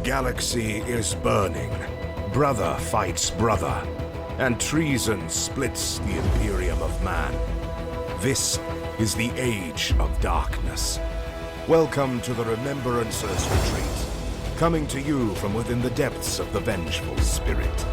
galaxy is burning. Brother fights brother, and treason splits the Imperium of man. This is the age of darkness. Welcome to the Remembrancers retreat, coming to you from within the depths of the vengeful spirit.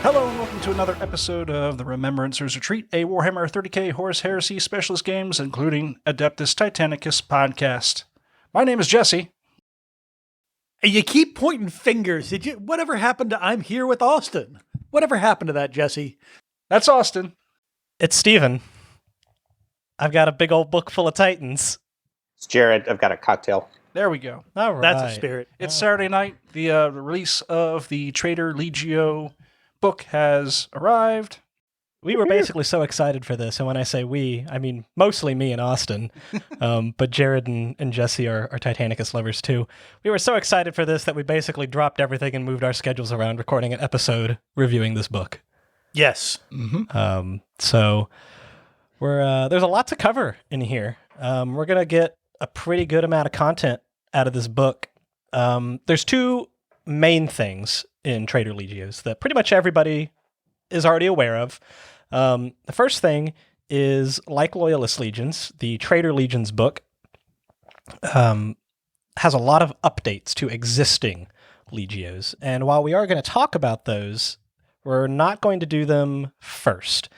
Hello and welcome to another episode of the Remembrancers Retreat, a Warhammer 30k Horus Heresy specialist games, including Adeptus Titanicus podcast. My name is Jesse. You keep pointing fingers. Whatever happened to I'm here with Austin? Whatever happened to that, Jesse? That's Austin. It's Steven. I've got a big old book full of Titans. It's Jared. I've got a cocktail. There we go. All right. That's a spirit. It's Saturday night. The release of the Traitor Legio book has arrived. We were basically so excited for this, and when I say we, I mean mostly me and Austin, but Jared and Jesse are Titanicus lovers too. We were so excited for this that we basically dropped everything and moved our schedules around, recording an episode reviewing this book. Yes. Mm-hmm. So there's a lot to cover in here. We're going to get a pretty good amount of content out of this book. There's two main things in Traitor Legios that pretty much everybody is already aware of. The first thing is, like Loyalist Legions, the Traitor Legions book has a lot of updates to existing Legios. And while we are going to talk about those, we're not going to do them first.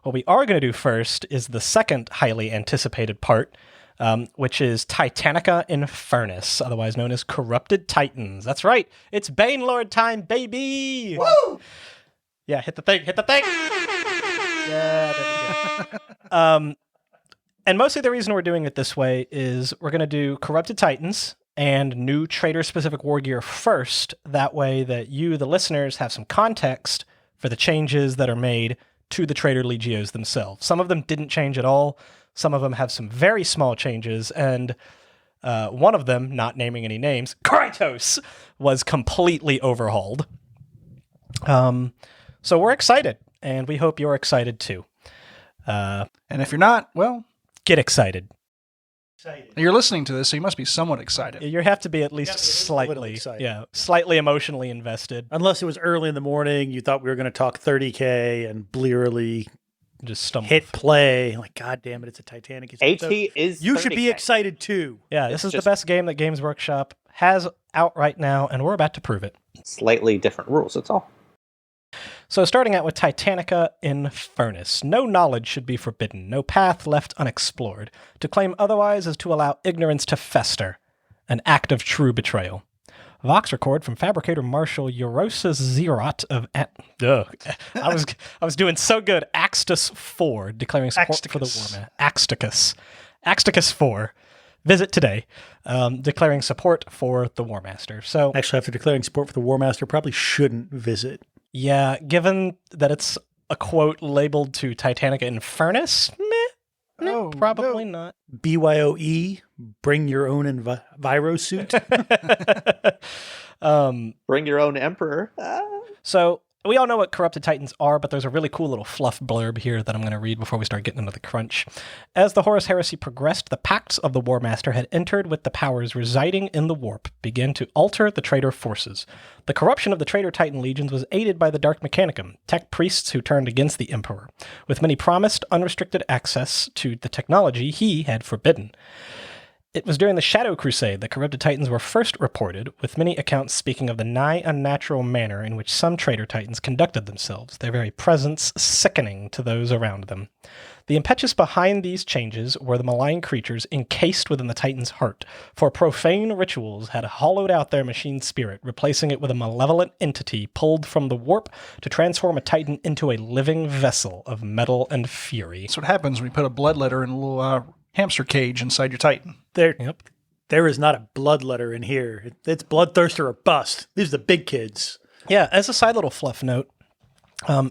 What we are going to do first is the second highly anticipated part, which is Titanica Infernus, otherwise known as Corrupted Titans. That's right, it's Banelord time, baby! Woo! Yeah, hit the thing! Yeah, there we go. And mostly the reason we're doing it this way is we're going to do Corrupted Titans and new Traitor-specific war gear first. That way that you, the listeners, have some context for the changes that are made to the Traitor Legios themselves. Some of them didn't change at all. Some of them have some very small changes, and one of them, not naming any names, Kratos, was completely overhauled. So we're excited, and we hope you're excited too. And if you're not, well, get excited. You're listening to this, so you must be somewhat excited. You have to be at least slightly emotionally invested. Unless it was early in the morning, you thought we were going to talk 30K and blearily Just stumble. hit play. Like, God damn it, it's a Titanic. AT is You should be 30K. excited too. Yeah, this is the best game that Games Workshop has out right now, and we're about to prove it. Slightly different rules, that's all. So starting out with Titanica Infernus. No knowledge should be forbidden, no path left unexplored. To claim otherwise is to allow ignorance to fester, an act of true betrayal. Vox record from Fabricator Marshal Eurosus Zerat of... I was doing so good. Axtus 4, declaring support for the Warman. Axticus 4. Visit today, declaring support for the War Master. So, Actually, after declaring support for the War Master, probably shouldn't visit. yeah, given that it's a quote labeled to Titanica Infernus, probably not. BYOE, bring your own Enviro suit. Bring your own emperor. So we all know what Corrupted Titans are, but there's a really cool little fluff blurb here that I'm going to read before we start getting into the crunch. As the Horus Heresy progressed, the pacts of the War Master had entered with the powers residing in the warp, began to alter the traitor forces. The corruption of the Traitor Titan legions was aided by the Dark Mechanicum, tech priests who turned against the Emperor, with many promised unrestricted access to the technology he had forbidden. It was during the Shadow Crusade that Corrupted Titans were first reported, with many accounts speaking of the nigh unnatural manner in which some Traitor Titans conducted themselves, their very presence sickening to those around them. The impetus behind these changes were the malign creatures encased within the Titan's heart, for profane rituals had hollowed out their machine spirit, replacing it with a malevolent entity pulled from the warp to transform a Titan into a living vessel of metal and fury. That's what happens when you put a bloodletter in a little hamster cage inside your Titan. There is not a bloodletter in here. It's bloodthirster or bust. These are the big kids. Yeah, as a side little fluff note,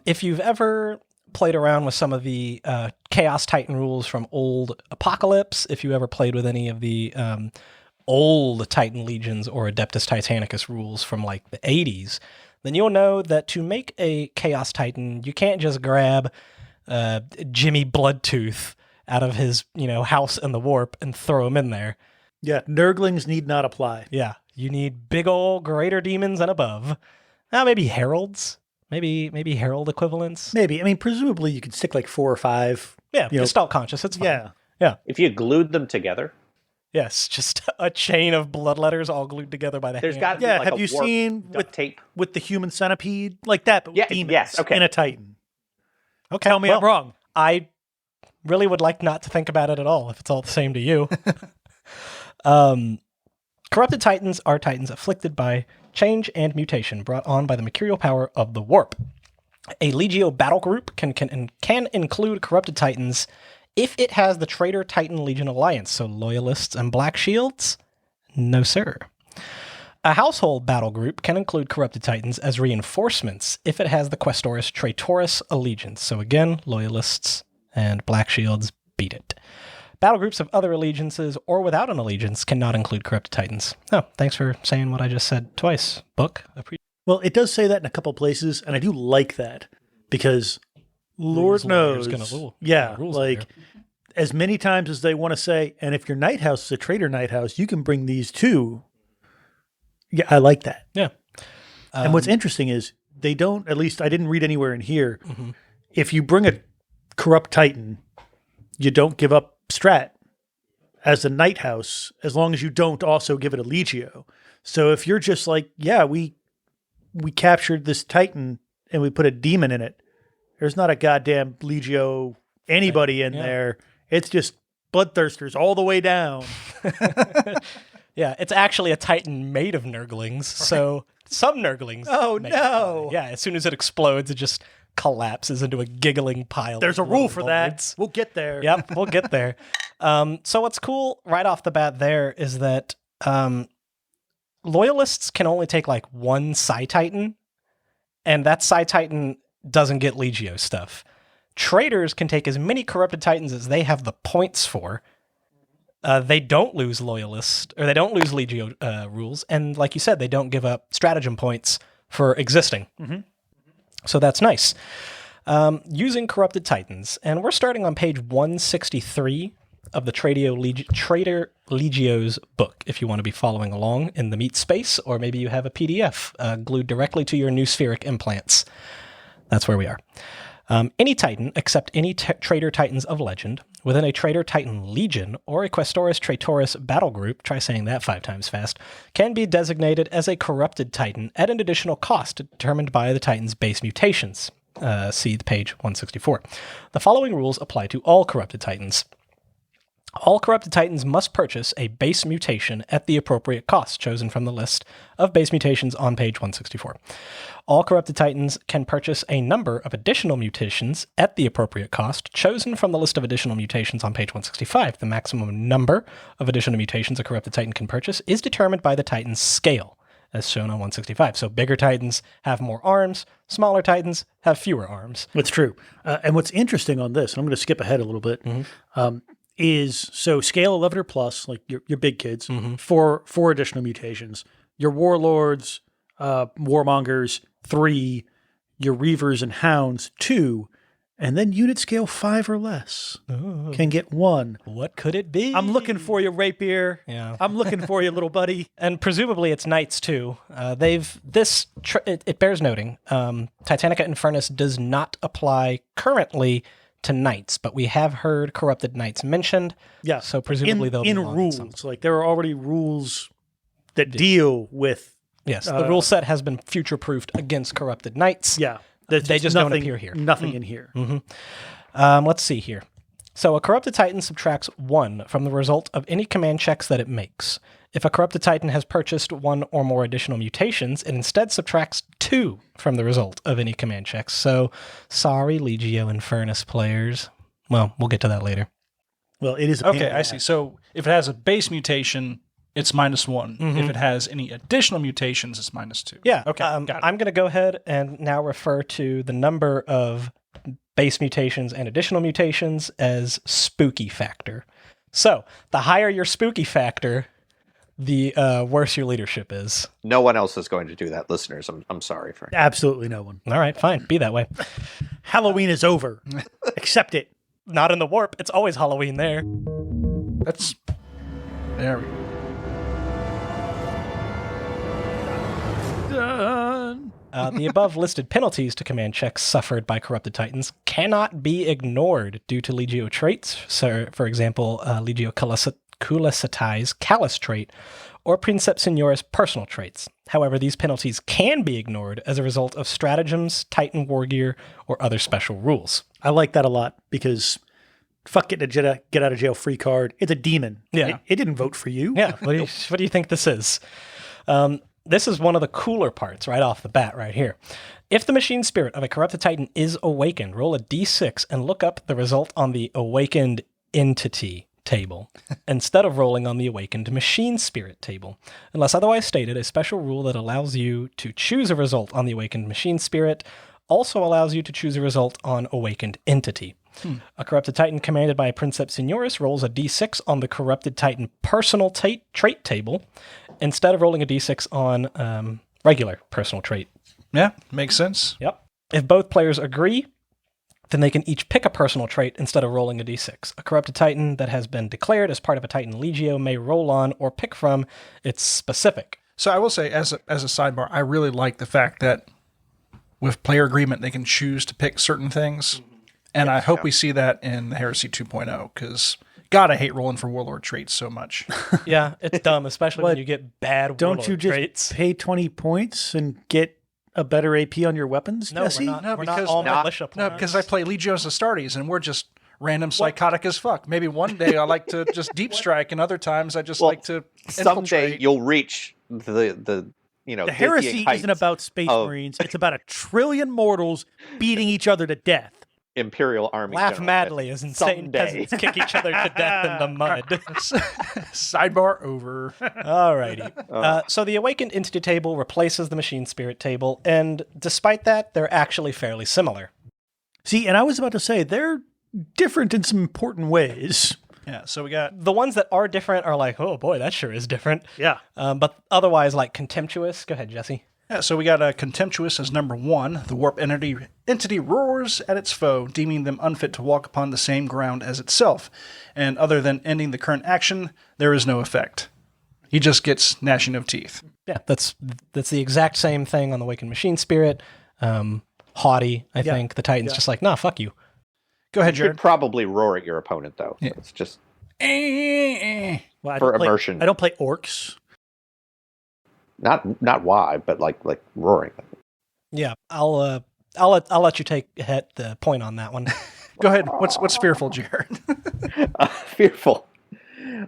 if you've ever played around with some of the Chaos Titan rules from old Apocalypse, if you ever played with any of the old Titan Legions or Adeptus Titanicus rules from like the 80s, then you'll know that to make a Chaos Titan, you can't just grab Jimmy Bloodtooth out of his, house in the warp and throw him in there. Yeah, Nurglings need not apply. Yeah, you need big old greater demons and above. Maybe heralds. Maybe herald equivalents. Maybe. I mean, presumably you could stick like 4 or 5. Yeah, gestalt conscious. It's fine. Yeah. If you glued them together. Yes, just a chain of blood letters all glued together by the There's hand. got to be like have a you warp seen duct tape. with the human centipede like that, but with demons yes, okay. in a Titan? Okay, Tell me I'm wrong. I really would like not to think about it at all if it's all the same to you. Corrupted Titans are Titans afflicted by change and mutation brought on by the mercurial power of the warp. A Legio battle group can include Corrupted Titans if it has the Traitor Titan Legion Alliance, so Loyalists and Black Shields? No, sir. A household battle group can include Corrupted Titans as reinforcements if it has the Questoris Traitoris Allegiance, so again, Loyalists and Black Shields beat it. Battle groups of other allegiances or without an allegiance cannot include Corrupted Titans. Oh, thanks for saying what I just said twice, Book. Well, it does say that in a couple places, and I do like that because Lord knows, rules like as many times as they want to say, and if your night house is a traitor night house, you can bring these too. Yeah, I like that. Yeah. And what's interesting is they don't, at least I didn't read anywhere in here, if you bring a corrupt Titan, you don't give up Strat as a night house, as long as you don't also give it a Legio. So if you're just like, yeah, we captured this Titan and we put a demon in it, there's not a goddamn Legio anybody in there. It's just bloodthirsters all the way down. Yeah, it's actually a Titan made of Nurglings, so some Nurglings. Oh, no. Yeah, as soon as it explodes, it just collapses into a giggling pile. There's a of rule for that. molds. We'll get there. Yep, we'll get there. So what's cool right off the bat there is that Loyalists can only take like one Psi Titan, and that Psi Titan doesn't get Legio stuff. Traitors can take as many Corrupted Titans as they have the points for. They don't lose Loyalist, or they don't lose Legio rules, and like you said, they don't give up stratagem points for existing. So that's nice. Using Corrupted Titans, and we're starting on page 163 of the Traitor Legios book, if you want to be following along in the meat space, or maybe you have a PDF glued directly to your new spheric implants. That's where we are. Any Titan, except any Traitor Titans of Legend, within a Traitor Titan Legion or a Questoris Traitoris battle group, try saying that 5 times fast, can be designated as a Corrupted Titan at an additional cost determined by the Titan's base mutations. See page 164. The following rules apply to all Corrupted Titans. All Corrupted Titans must purchase a base mutation at the appropriate cost, chosen from the list of base mutations on page 164. All Corrupted Titans can purchase a number of additional mutations at the appropriate cost, chosen from the list of additional mutations on page 165. The maximum number of additional mutations a Corrupted Titan can purchase is determined by the Titan's scale, as shown on 165. So bigger Titans have more arms, smaller Titans have fewer arms. That's true. And what's interesting on this, and I'm going to skip ahead a little bit, is so scale 11 or plus, like your big kids, four additional mutations. Your warlords, warmongers, 3. Your reavers and hounds, 2. And then unit scale 5 or less can get 1. What could it be? I'm looking for you, Rapier. Yeah. I'm looking for you, little buddy. And presumably it's knights too. It bears noting, Titanica Infernus does not apply currently to knights, but we have heard corrupted knights mentioned. Yeah. So presumably they'll be in along rules. some- Like there are already rules that deal with. Yes, the rule set has been future-proofed against corrupted knights. Yeah. They just don't appear here. Nothing in here. Let's see here. So a Corrupted Titan subtracts 1 from the result of any command checks that it makes. If a Corrupted Titan has purchased 1 or more additional mutations, it instead subtracts 2 from the result of any command checks. So, sorry, Legio Infernus players. Well, we'll get to that later. Well, it is. Okay, I see. So if it has a base mutation, it's -1. If it has any additional mutations, it's -2. Yeah. Okay. Got it. I'm going to go ahead and now refer to the number of base mutations and additional mutations as spooky factor. So the higher your spooky factor, the worse your leadership is. No one else is going to do that, listeners. I'm sorry for Absolutely no one. All right, fine. Be that way. Halloween is over, Accept it. Not in the warp. It's always Halloween there. That's there. We go. Done. The above listed penalties to command checks suffered by corrupted titans cannot be ignored due to Legio traits. So, for example, Legio Culisati's Callus trait, or Princeps Senioris personal traits. However, these penalties can be ignored as a result of stratagems, Titan war gear, or other special rules. I like that a lot because fuck getting a get out of jail free card. It's a demon. Yeah. It didn't vote for you. Yeah, what do you think this is? This is one of the cooler parts right off the bat right here. If the machine spirit of a corrupted titan is awakened, roll a d6 and look up the result on the awakened entity table instead of rolling on the awakened machine spirit table. Unless otherwise stated, a special rule that allows you to choose a result on the awakened machine spirit also allows you to choose a result on awakened entity. A corrupted titan commanded by a Princeps Senioris rolls a d6 on the corrupted titan personal trait table instead of rolling a d6 on regular personal trait. Yeah, makes sense. Yep. If both players agree, then they can each pick a personal trait instead of rolling a d6. A corrupted titan that has been declared as part of a Titan Legio may roll on or pick from its specific. So I will say, as a sidebar, I really like the fact that with player agreement, they can choose to pick certain things. And I hope we see that in the Heresy 2.0, because God, I hate rolling for Warlord traits so much. Yeah, it's dumb, especially when you get bad Don't Warlord you just traits. pay 20 points and get a better AP on your weapons, No, Jesse? we're not. No, We're not because- all not- militia No, points. because I play Legios Astartes, and we're just random psychotic as fuck. Maybe one day I like to just deep strike, and other times I just like to Someday infiltrate. you'll reach the The heresy dizzying heights isn't about space of marines. It's about a trillion mortals beating each other to death. Imperial Army. Laugh general. madly as insane Someday. peasants kick each other to death in the mud. Sidebar over. Alrighty. So the Awakened Entity table replaces the Machine Spirit table, and despite that, they're actually fairly similar. See, and I was about to say, they're different in some important ways. Yeah, so we got The ones that are different are like, oh boy, that sure is different. Yeah. But otherwise, like Contemptuous. Go ahead, Jesse. Contemptuous as number 1. The warp entity roars at its foe, deeming them unfit to walk upon the same ground as itself. And other than ending the current action, there is no effect. He just gets gnashing of teeth. Yeah, that's the exact same thing on the Awakened Machine Spirit. Haughty, I think. The Titan's just like, nah, fuck you. Go ahead, You should Jared. probably roar at your opponent, though. Yeah. It's just Well, I For don't play- immersion. I don't play orcs. not why, but like roaring. Yeah, I'll let you take the point on that one. Go ahead. What's fearful, Jared? Fearful.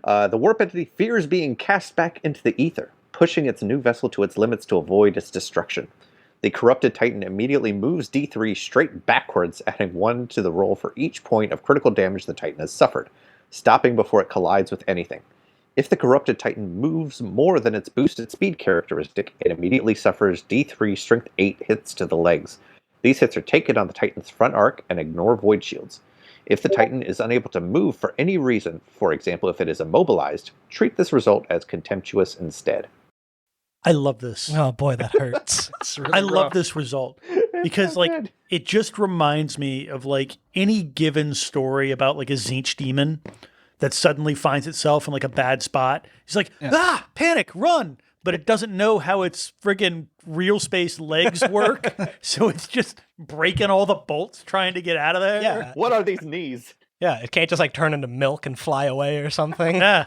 The warp entity fears being cast back into the ether, pushing its new vessel to its limits to avoid its destruction. The corrupted Titan immediately moves D3 straight backwards, adding 1 to the roll for each point of critical damage the Titan has suffered, stopping before it collides with anything. If the corrupted Titan moves more than its boosted speed characteristic, it immediately suffers D3 strength 8 hits to the legs. These hits are taken on the Titan's front arc and ignore void shields. If the Titan is unable to move for any reason, for example if it is immobilized, treat this result as contemptuous instead. I love this. Oh boy, that hurts. It's really I love rough. this result because so like good. it just reminds me of like any given story about like a Tzeentch demon that suddenly finds itself in like a bad spot. He's like, panic, run. But it doesn't know how its friggin' real space legs work. So it's just breaking all the bolts trying to get out of there. Yeah, What are these knees? yeah. It can't just like turn into milk and fly away or something. Yeah.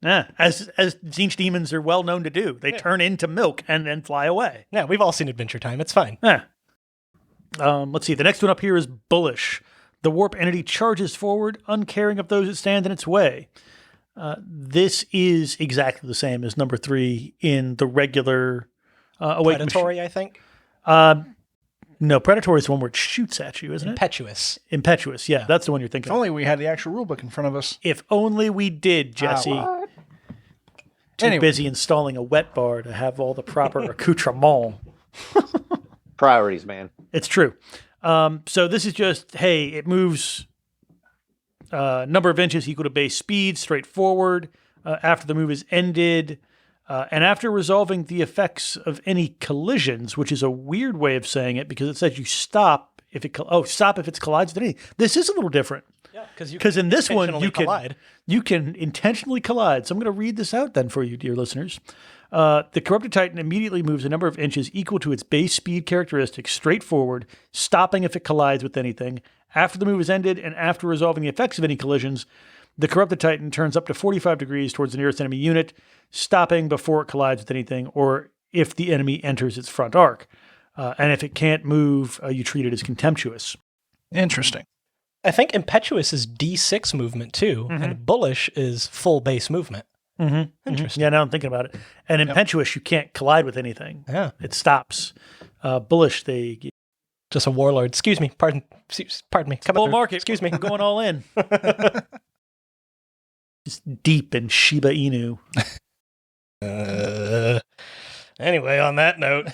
Yeah. As Tzeentch demons are well known to do. They turn into milk and then fly away. Yeah, we've all seen Adventure Time. It's fine. Yeah. Let's see. The next one up here is bullish. The warp entity charges forward, uncaring of those that stand in its way. This is exactly the same as number 3 in the regular Awakened Predatory, I think. No, Predatory is the one where it shoots at you, isn't it? Impetuous. Impetuous. Yeah, that's the one you're thinking If only we had the actual rulebook in front of us. If only we did, Jesse. Too Anyway. busy installing a wet bar to have all the proper accoutrement. Priorities, man. It's true. So this is just, hey, it moves number of inches equal to base speed, straightforward, after the move is ended, and after resolving the effects of any collisions, which is a weird way of saying it because it says you stop stop if it collides with anything. This is a little different. Yeah, because in this one collide. you can intentionally collide. So I'm going to read this out then for you, dear listeners. The Corrupted Titan immediately moves a number of inches equal to its base speed characteristic straight forward, stopping if it collides with anything. After the move is ended and after resolving the effects of any collisions, the Corrupted Titan turns up to 45 degrees towards the nearest enemy unit, stopping before it collides with anything or if the enemy enters its front arc. And if it can't move, you treat it as contemptuous. Interesting. I think Impetuous is D6 movement too, and Bullish is full base movement. Interesting. Yeah, now I'm thinking about it. And Impetuous, you can't collide with anything. Yeah. It stops. Bullish, Just a warlord. Excuse me. Pardon me. bull market. Excuse me. I'm going all in. Just deep in Shiba Inu. Anyway, on that note,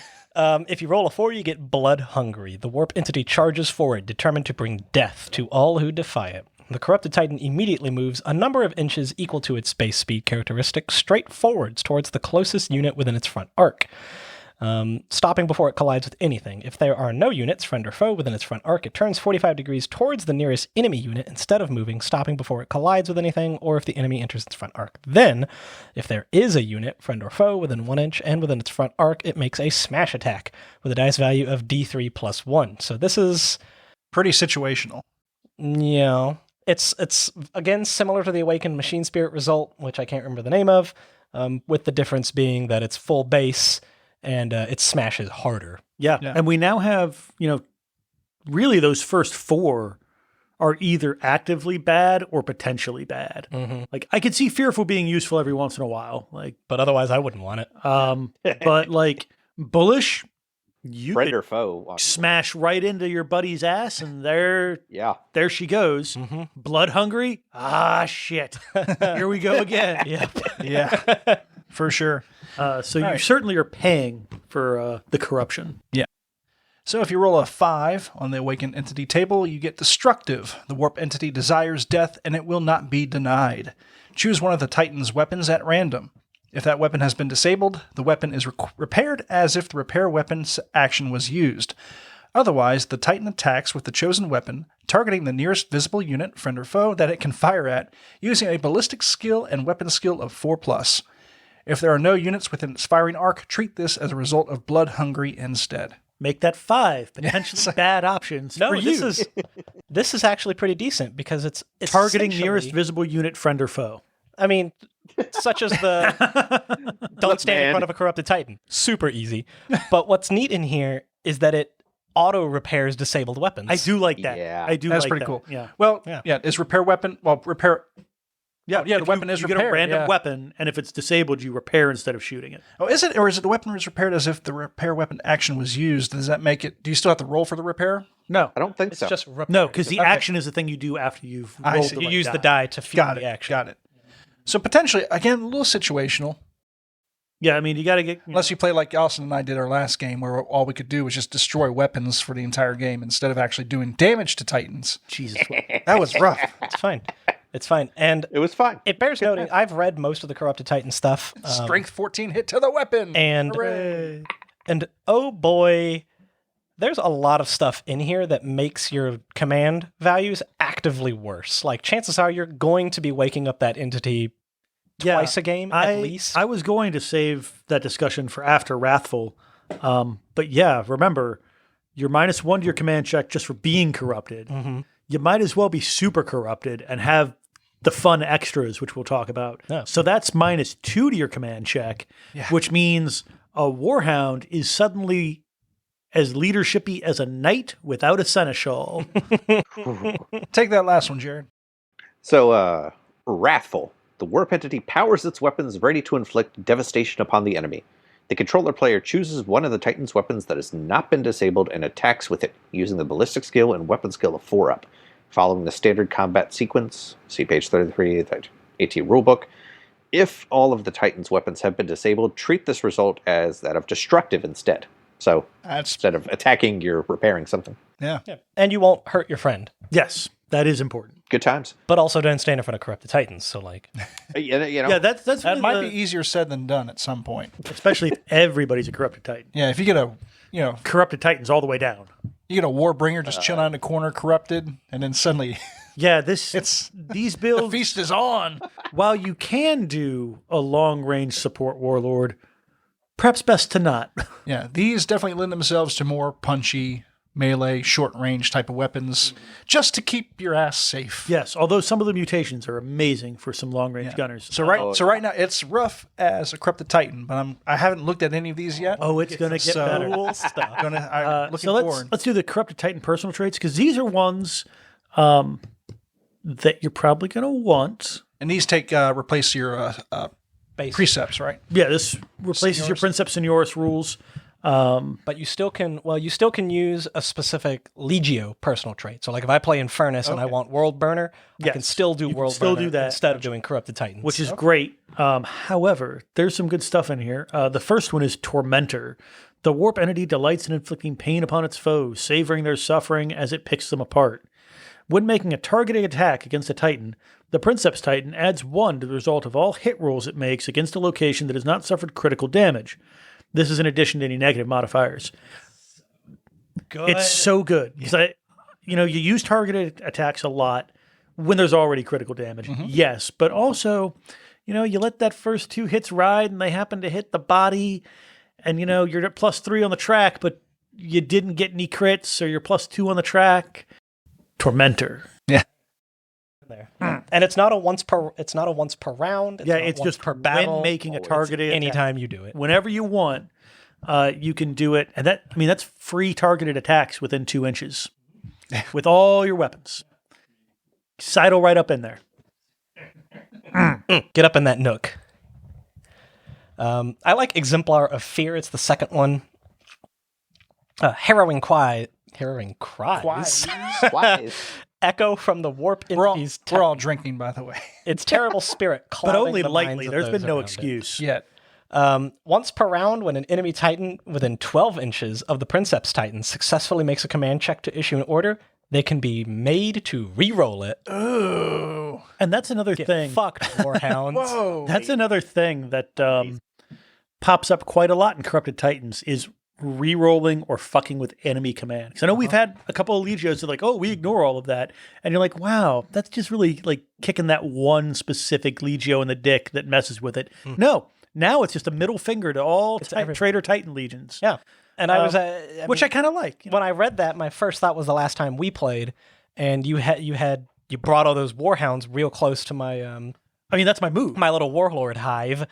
if you roll a 4, you get Blood Hungry. The warp entity charges forward, determined to bring death to all who defy it. The Corrupted Titan immediately moves a number of inches equal to its base speed characteristic straight forwards towards the closest unit within its front arc, stopping before it collides with anything. If there are no units, friend or foe, within its front arc, it turns 45 degrees towards the nearest enemy unit instead of moving, stopping before it collides with anything, or if the enemy enters its front arc. Then, if there is a unit, friend or foe, within 1 inch and within its front arc, it makes a smash attack with a dice value of D3 plus 1. So this is pretty situational. Yeah. It's again similar to the Awakened Machine Spirit result, which I can't remember the name of, with the difference being that it's full base and it smashes harder. Yeah. And we now have, really those first 4 are either actively bad or potentially bad. Like I could see Fearful being useful every once in a while, but otherwise I wouldn't want it. But Bullish, you Friend could or foe. smash right into your buddy's ass, and there she goes. Blood Hungry. Shit. Here we go again. Yeah, for sure. So you certainly are paying for the corruption. Yeah. So if you roll a 5 on the Awakened Entity table, you get Destructive. The Warp Entity desires death, and it will not be denied. Choose one of the Titan's weapons at random. If that weapon has been disabled, the weapon is repaired as if the repair weapon's action was used. Otherwise, the Titan attacks with the chosen weapon, targeting the nearest visible unit, friend or foe, that it can fire at, using a ballistic skill and weapon skill of 4+. If there are no units within its firing arc, treat this as a result of Blood Hungry instead. Make that 5 potentially bad options for you. This is actually pretty decent because it's targeting nearest visible unit, friend or foe. I mean, such as the don't stand in front of a Corrupted Titan. Super easy. But what's neat in here is that it auto repairs disabled weapons. I do like that. Yeah. I do That's like pretty that. cool. Yeah. Well, is repair weapon, repair... Yeah, the weapon is you repaired. get a random weapon, and if it's disabled, you repair instead of shooting it. Oh, is it? Or is it the weapon was repaired as if the repair weapon action was used? Does that make it... Do you still have to roll for the repair? No. I don't think It's so. just repair. No, because the action is the thing you do after you've rolled see. the You right use die. the die to fuel Got the it. action. Got it. So potentially, again, a little situational. Yeah, I mean, you got to get... Unless you play like Allison and I did our last game, where all we could do was just destroy weapons for the entire game instead of actually doing damage to Titans. Jesus. That was rough. It's fine. It's fine. And It was fun. it bears noting, I've read most of the Corrupted Titan stuff. Strength 14 hit to the weapon. And Hooray. and oh boy, there's a lot of stuff in here that makes your command values actively worse. Like chances are you're going to be waking up that entity twice a game at least. I was going to save that discussion for after Wrathful. But yeah, remember, you're -1 to your command check just for being corrupted. You might as well be super corrupted and have the fun extras, which we'll talk about. Yeah. So that's -2 to your command check, which means a Warhound is suddenly as leadershipy as a knight without a seneschal. Take that last one, Jared. So, Wrathful. The warp entity powers its weapons ready to inflict devastation upon the enemy. The controller player chooses one of the Titan's weapons that has not been disabled and attacks with it, using the ballistic skill and weapon skill of 4+, following the standard combat sequence. See page 33, the AT rulebook. If all of the Titan's weapons have been disabled, treat this result as that of destructive instead. So, instead of attacking, you're repairing something. Yeah. And you won't hurt your friend. Yes, that is important. Good times. But also don't stand in front of Corrupted Titans. So like, Yeah, that's That might be easier said than done at some point. especially if everybody's a corrupted Titan. Yeah, if you get a, Corrupted Titans all the way down. You get a Warbringer just chilling in a corner, corrupted, and then suddenly Yeah, it's these the builds. feast is on. While you can do a long range support warlord, perhaps best to not. Yeah, these definitely lend themselves to more punchy, melee, short range type of weapons, just to keep your ass safe. Yes, although some of the mutations are amazing for some long range gunners. So right now it's rough as a Corrupted Titan, but I haven't looked at any of these yet. Oh, it's going to get better. Cool stuff. I'm looking So forward. let's do the Corrupted Titan personal traits, because these are ones that you're probably going to want. And these replace your precepts, right? Yeah, this replaces your Princeps Senioris rules. But you still can use a specific Legio personal trait. So like if I play Infernus and I want World Burner, I can still do World still Burner do that. instead of doing Corrupted Titans. Which is great. However, there's some good stuff in here. The first one is Tormentor. The warp entity delights in inflicting pain upon its foes, savoring their suffering as it picks them apart. When making a targeted attack against a Titan, the Princeps Titan adds 1 to the result of all hit rolls it makes against a location that has not suffered critical damage. This is in addition to any negative modifiers. good. It's so good. Because you use targeted attacks a lot when there's already critical damage. Yes, but also, you let that first 2 hits ride and they happen to hit the body and, you're at +3 on the track, but you didn't get any crits or you're +2 on the track. Tormentor. Yeah. there. And it's not a once per round. It's not it's once just per battle. when making a targeted anytime you do it. whenever you want, you can do it. And that's free targeted attacks within 2 inches with all your weapons. Sidle right up in there. Get up in that nook. I like Exemplar of Fear. It's the second one. Harrowing Cries. Wise. Echo from the warp We're entities. all drinking, by the way. Its terrible spirit But clouding only the lightly. minds of There's those been no around it. excuse. Yet. Once per round, when an enemy Titan within 12 inches of the Princeps Titan successfully makes a command check to issue an order, they can be made to re-roll it. Ooh. And that's another thing. Fucked, Warhounds. Whoa. That's another thing that pops up quite a lot in Corrupted Titans is re-rolling or fucking with enemy command. Because I know we've had a couple of Legios that are like, oh, we ignore all of that. And you're like, wow, that's just really like kicking that one specific Legio in the dick that messes with it. No, now it's just a middle finger to all Traitor Titan legions. Yeah. And I was, Which I kind of like. when I read that, my first thought was the last time we played, and you brought all those Warhounds real close to my I mean, that's my move. my little Warlord hive,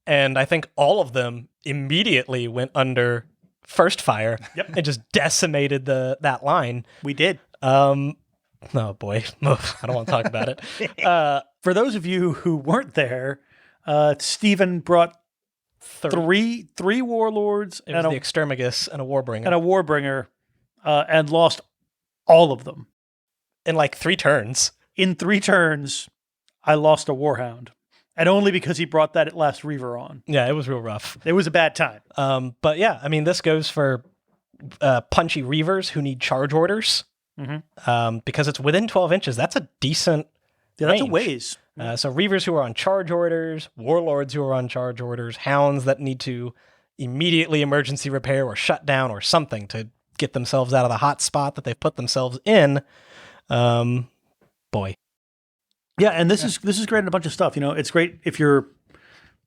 and I think all of them immediately went under first fire. Yep. And just decimated that line. We did. Oh boy, I don't want to talk about it. For those of you who weren't there, Stephen brought three warlords It was and the Exterminus and a Warbringer. a warbringer and lost all of them. In like 3 turns. In 3 turns, I lost a warhound. And only because he brought that last Reaver on. Yeah, it was real rough. It was a bad time. But yeah, I mean, this goes for punchy Reavers who need charge orders. Because it's within 12 inches. That's a decent That's a range. ways. So Reavers who are on charge orders, Warlords who are on charge orders, Hounds that need to immediately emergency repair or shut down or something to get themselves out of the hot spot that they've put themselves in. Boy. Yeah, and this is great in a bunch of stuff. It's great if your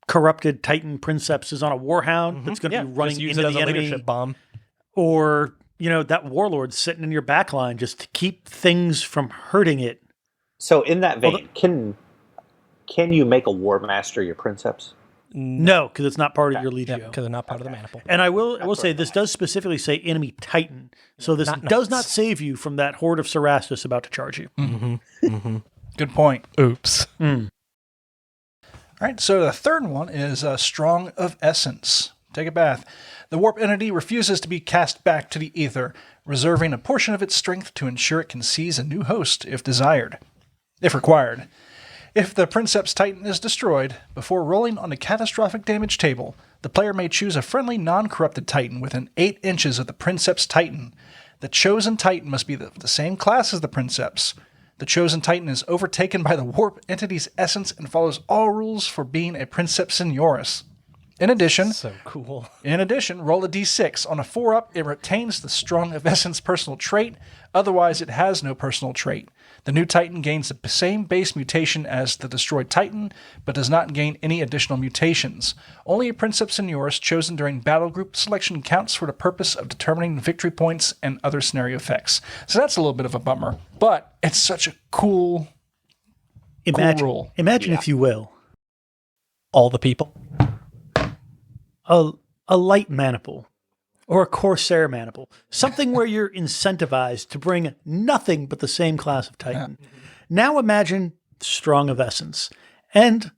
corrupted Titan Princeps is on a warhound that's going to be running just use into it as the a enemy, leadership bomb. or that warlord sitting in your back line just to keep things from hurting it. So in that vein, can you make a War Master your Princeps? No, because it's not part of your Legio. Because they're not part of the maniple. And I will say this does specifically say enemy Titan, so this does not save you from that horde of Cerastus about to charge you. Good point. Oops. All right, so the third one is Strong of Essence. Take a bath. The warp entity refuses to be cast back to the ether, reserving a portion of its strength to ensure it can seize a new host if required. If the Princeps Titan is destroyed, before rolling on the catastrophic damage table, the player may choose a friendly non-corrupted Titan within 8 inches of the Princeps Titan. The chosen Titan must be the same class as the Princeps. The chosen Titan is overtaken by the warp entity's essence and follows all rules for being a Princeps Senioris. In addition, So cool. roll a d6. On a 4-up, it retains the Strong of Essence personal trait. Otherwise, it has no personal trait. The new Titan gains the same base mutation as the destroyed Titan, but does not gain any additional mutations. Only a Princeps Senioris chosen during battle group selection counts for the purpose of determining victory points and other scenario effects. So that's a little bit of a bummer, but it's such a cool rule. Imagine, if you will, All the people. a light maniple or a Corsair maniple, something where you're incentivized to bring nothing but the same class of Titan. Yeah. Now imagine Strong of Essence, and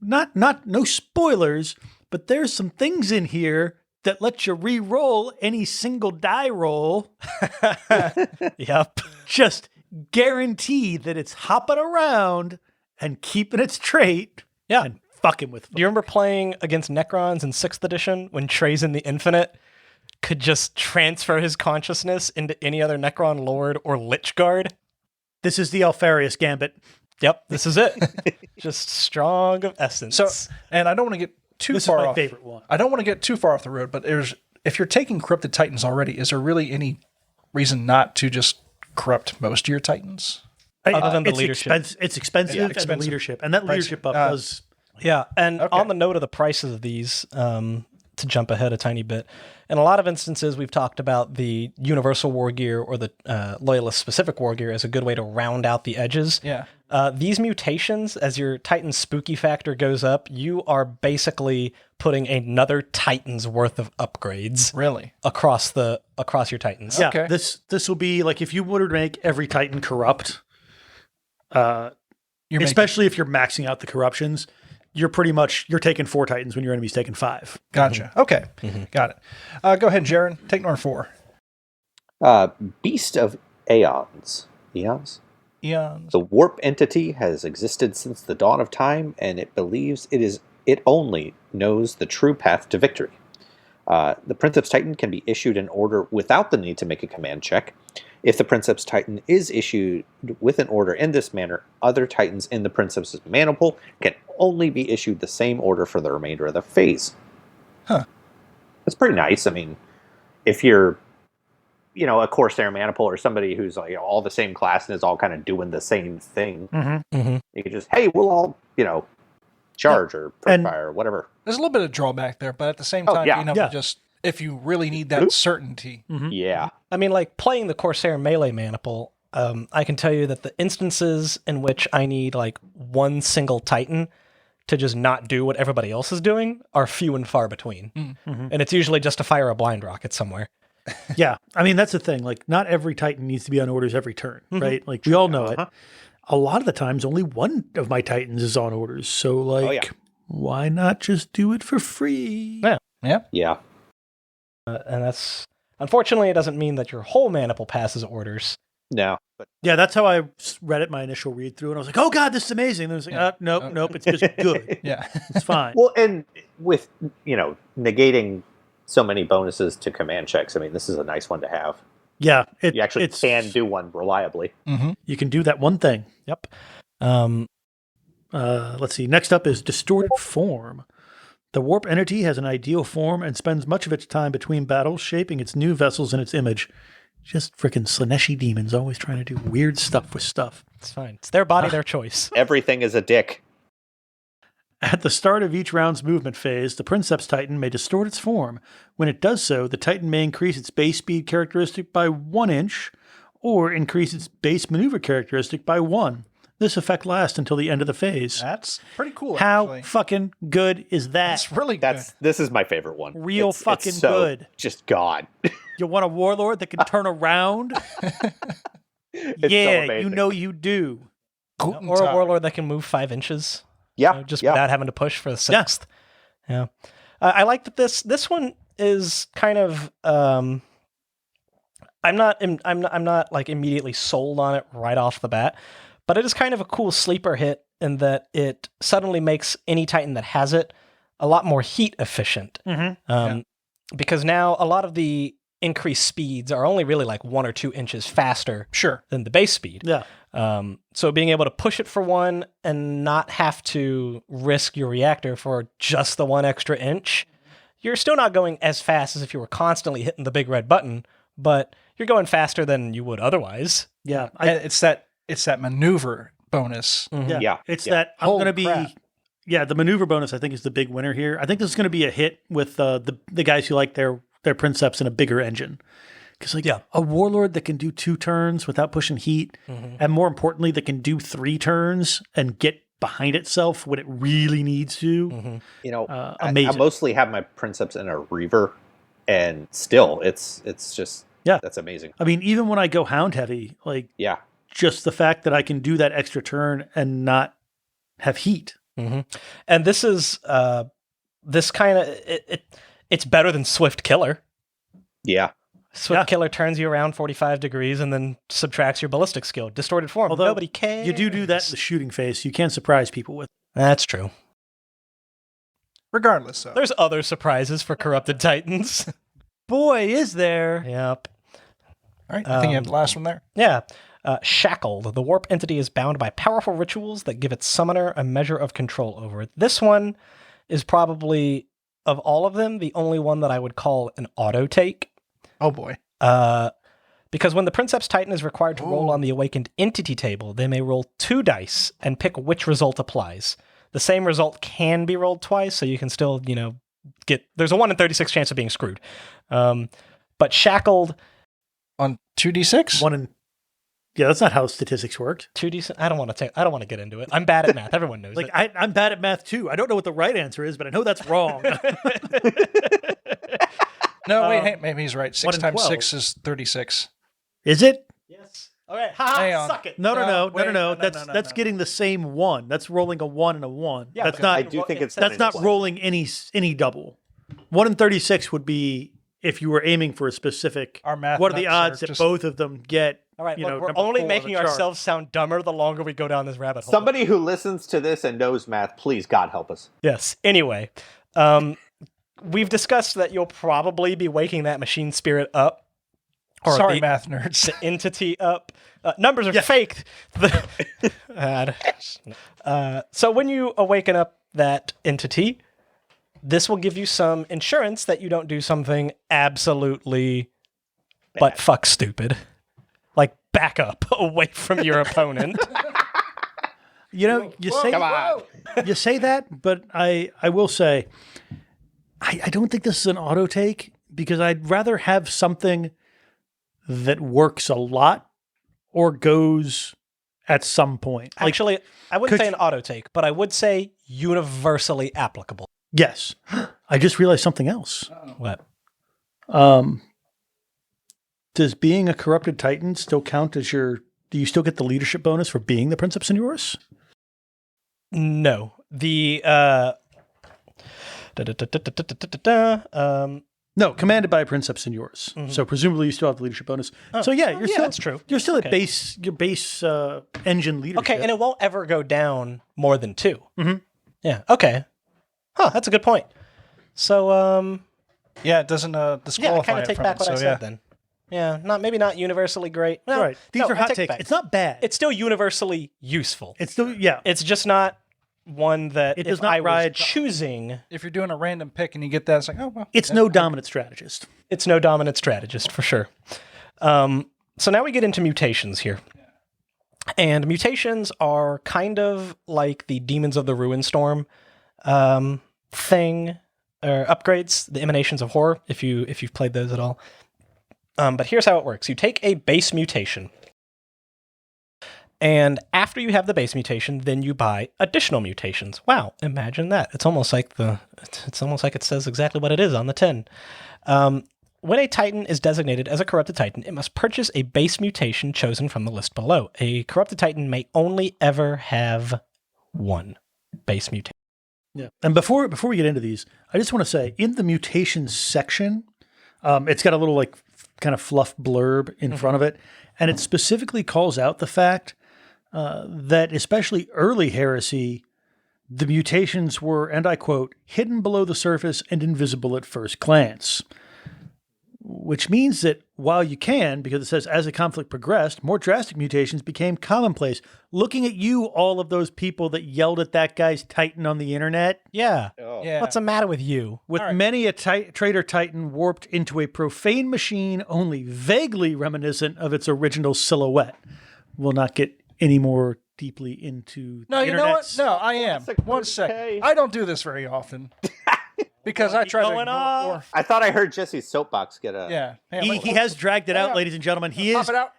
no spoilers, but there's some things in here that let you re-roll any single die roll. Yep. Just guarantee that it's hopping around and keeping its trait. Yeah. And fucking with them. Do you remember playing against Necrons in 6th edition when Trazen the Infinite could just transfer his consciousness into any other Necron Lord or Lich Guard? This is the Alfarius Gambit. Yep, this is it. Just Strong of Essence. So, and I don't want to get too This far is my off. favorite one. I don't want to get too far off the road, but if you're taking corrupted Titans already, is there really any reason not to just corrupt most of your Titans? Other than the it's leadership. It's expensive, and the leadership. And that leadership buff does... Yeah, and Okay. on the note of the prices of these, to jump ahead a tiny bit, in a lot of instances, we've talked about the universal war gear or the loyalist-specific war gear as a good way to round out the edges. Yeah. These mutations, as your Titan's spooky factor goes up, you are basically putting another Titan's worth of upgrades Really? across your Titans. Yeah, Okay. this will be like if you were to make every Titan corrupt, You're especially if you're maxing out the corruptions, you're taking 4 Titans when your enemy's taking 5. Gotcha. Okay. Got it. Go ahead, Jaron. Take number 4. Beast of Aeons. Eons? Eons. The warp entity has existed since the dawn of time, and it believes it only knows the true path to victory. The Princeps Titan can be issued an order without the need to make a command check. If the Princeps Titan is issued with an order in this manner, other Titans in the Princeps maniple can only be issued the same order for the remainder of the phase. Huh. That's pretty nice. I mean, if you're, a Corsair maniple or somebody who's like all the same class and is all kind of doing the same thing, you can just, hey, we'll all, charge or fire or whatever. There's a little bit of drawback there, but at the same time, just if you really need that certainty. Yeah. I mean, like playing the Corsair melee maniple, I can tell you that the instances in which I need like one single Titan to just not do what everybody else is doing are few and far between. And it's usually just to fire a blind rocket somewhere. Yeah. I mean, that's the thing. Like, not every Titan needs to be on orders every turn, right? Like, we all know it. A lot of the times, only one of my Titans is on orders. So, like, why not just do it for free? Yeah. And that's, unfortunately, it doesn't mean that your whole maniple passes orders. No. But Yeah, that's how I read it, my initial read through. And I was like, oh, God, this is amazing. And I was like, nope, it's just good. Yeah. It's fine. well, and with, negating so many bonuses to command checks, I mean, this is a nice one to have. Yeah. You actually can do one reliably. You can do that one thing. Yep. Let's see. Next up is Distorted Form. The warp entity has an ideal form and spends much of its time between battles shaping its new vessels in its image. Just frickin' Slaneshi demons always trying to do weird stuff with stuff. It's fine. It's their body, their choice. Everything is a dick. At the start of each round's movement phase, the Princeps Titan may distort its form. When it does so, the Titan may increase its base speed characteristic by 1 inch, or increase its base maneuver characteristic by 1. This effect lasts until the end of the phase. That's pretty cool, How actually. fucking good is that? That's really good. This is my favorite one. Real fucking so good. Just God. You want a warlord that can turn around? It's so Yeah, amazing. you know you do. Guten Or a Tag. warlord that can move 5 inches. Yeah. Just yeah. without having to push for the 6th. Yeah. I like that this one is kind of I'm not like immediately sold on it right off the bat, but it is kind of a cool sleeper hit in that it suddenly makes any Titan that has it a lot more heat efficient. Because now a lot of the increased speeds are only really like 1 or 2 inches faster Sure. than the base speed. Yeah. So being able to push it for 1 and not have to risk your reactor for just the 1 extra inch, you're still not going as fast as if you were constantly hitting the big red button, but you're going faster than you would otherwise. Yeah. And it's that maneuver bonus. Yeah. It's Yeah. that I'm Holy going to be. crap. Yeah, the maneuver bonus I think is the big winner here. I think this is going to be a hit with the guys who like their Princeps in a bigger engine. Because a warlord that can do 2 turns without pushing heat, and more importantly, that can do 3 turns and get behind itself when it really needs to. You know, I amazing. mostly have my Princeps in a Reaver, and still, it's just that's amazing. I mean, even when I go hound heavy, like Yeah, just the fact that I can do that extra turn and not have heat. And this is this kind of it's better than Swift Killer. yeah. Swift Killer turns you around 45 degrees and then subtracts your ballistic skill. Distorted form. Although Nobody cares. You do that in the shooting phase. You can surprise people with. That's true. Regardless, though. There's other surprises for Corrupted Titans. Boy, is there. Yep. All right, I think you have the last one there. Yeah. Shackled. The warp entity is bound by powerful rituals that give its summoner a measure of control over it. This one is probably, of all of them, the only one that I would call an auto take. Oh boy. Because when the Princeps Titan is required to roll on the awakened entity table, they may roll 2 dice and pick which result applies. The same result can be rolled twice, so you can still, there's a 1 in 36 chance of being screwed. But Shackled On 2d6? Yeah, that's not how statistics worked. 2D. I don't want to get into it. I'm bad at math. Everyone knows Like it. I'm bad at math too. I don't know what the right answer is, but I know that's wrong. No, wait, hey, maybe he's right. 1 6 in times 12. 6 is 36. Is it? Yes. Okay. Hang on. Suck it. No. Wait, That's getting the same 1. That's rolling a 1 and a 1. Yeah, that's because not. I do think it's That's not rolling any double. 1 in 36 would be if you were aiming for a specific. Our math What are the nuts odds are that just- both of them get? All right. You Look, know, we're number only 4 on making the chart? ourselves sound dumber the longer we go down this rabbit hole. Somebody who listens to this and knows math, please, God help us. Yes. Anyway, we've discussed that you'll probably be waking that machine spirit up. Or Sorry, the, math nerds. the entity up. Numbers are faked. So when you awaken up that entity, this will give you some insurance that you don't do something absolutely but fuck stupid. Like back up away from your opponent. You say that, but I will say I don't think this is an auto take because I'd rather have something that works a lot or goes at some point. Like, Actually, I wouldn't could say an auto take, but I would say universally applicable. yes. I just realized something else. What? Does being a corrupted titan still count as do you still get the leadership bonus for being the Princeps Senioris? No. No, commanded by a Princeps Senioris. So presumably you still have the leadership bonus. So you're still that's true. You're still at your base engine leadership. Okay, and it won't ever go down more than 2. Mm-hmm. Yeah. Okay. Huh. That's a good point. So, Yeah, it doesn't yeah, I disqualify kind it of take from back it, what I so said yeah. then. Yeah, maybe not universally great. Well, Right. These no, are I hot take it takes. back. It's not bad. It's still universally useful. It's still It's just not one that It if does not I was ride- choosing, If you're doing a random pick and you get that, it's like, oh, well. it's no dominant strategist. it's no dominant strategist for sure. So now we get into mutations here. And mutations are kind of like the Demons of the Ruin Storm thing, or upgrades, the Emanations of Horror, if you've played those at all. But here's how it works. You take a base mutation, and after you have the base mutation, then you buy additional mutations. Wow, imagine that. It's almost like it says exactly what it is on the tin. When a Titan is designated as a Corrupted Titan, it must purchase a base mutation chosen from the list below. A Corrupted Titan may only ever have 1 base mutation. Yeah. And before we get into these, I just want to say in the mutations section, it's got a little like kind of fluff blurb in front of it, and it specifically calls out the fact that especially early heresy, the mutations were, and I quote, hidden below the surface and invisible at first glance. which means that while you can, because it says as the conflict progressed, more drastic mutations became commonplace. Looking at you, all of those people that yelled at that guy's Titan on the internet, Yeah. Oh. Yeah. What's the matter with you? with many a traitor Titan warped into a profane machine only vaguely reminiscent of its original silhouette. We'll not get any more deeply into No, the you know what? internets. No, I am. Classic 1 30K. second. I don't do this very often. Because I try to going ignore. off. I thought I heard Jesse's soapbox get a. Yeah. Hey, He has dragged it out, Yeah. ladies and gentlemen. He Pop is it out.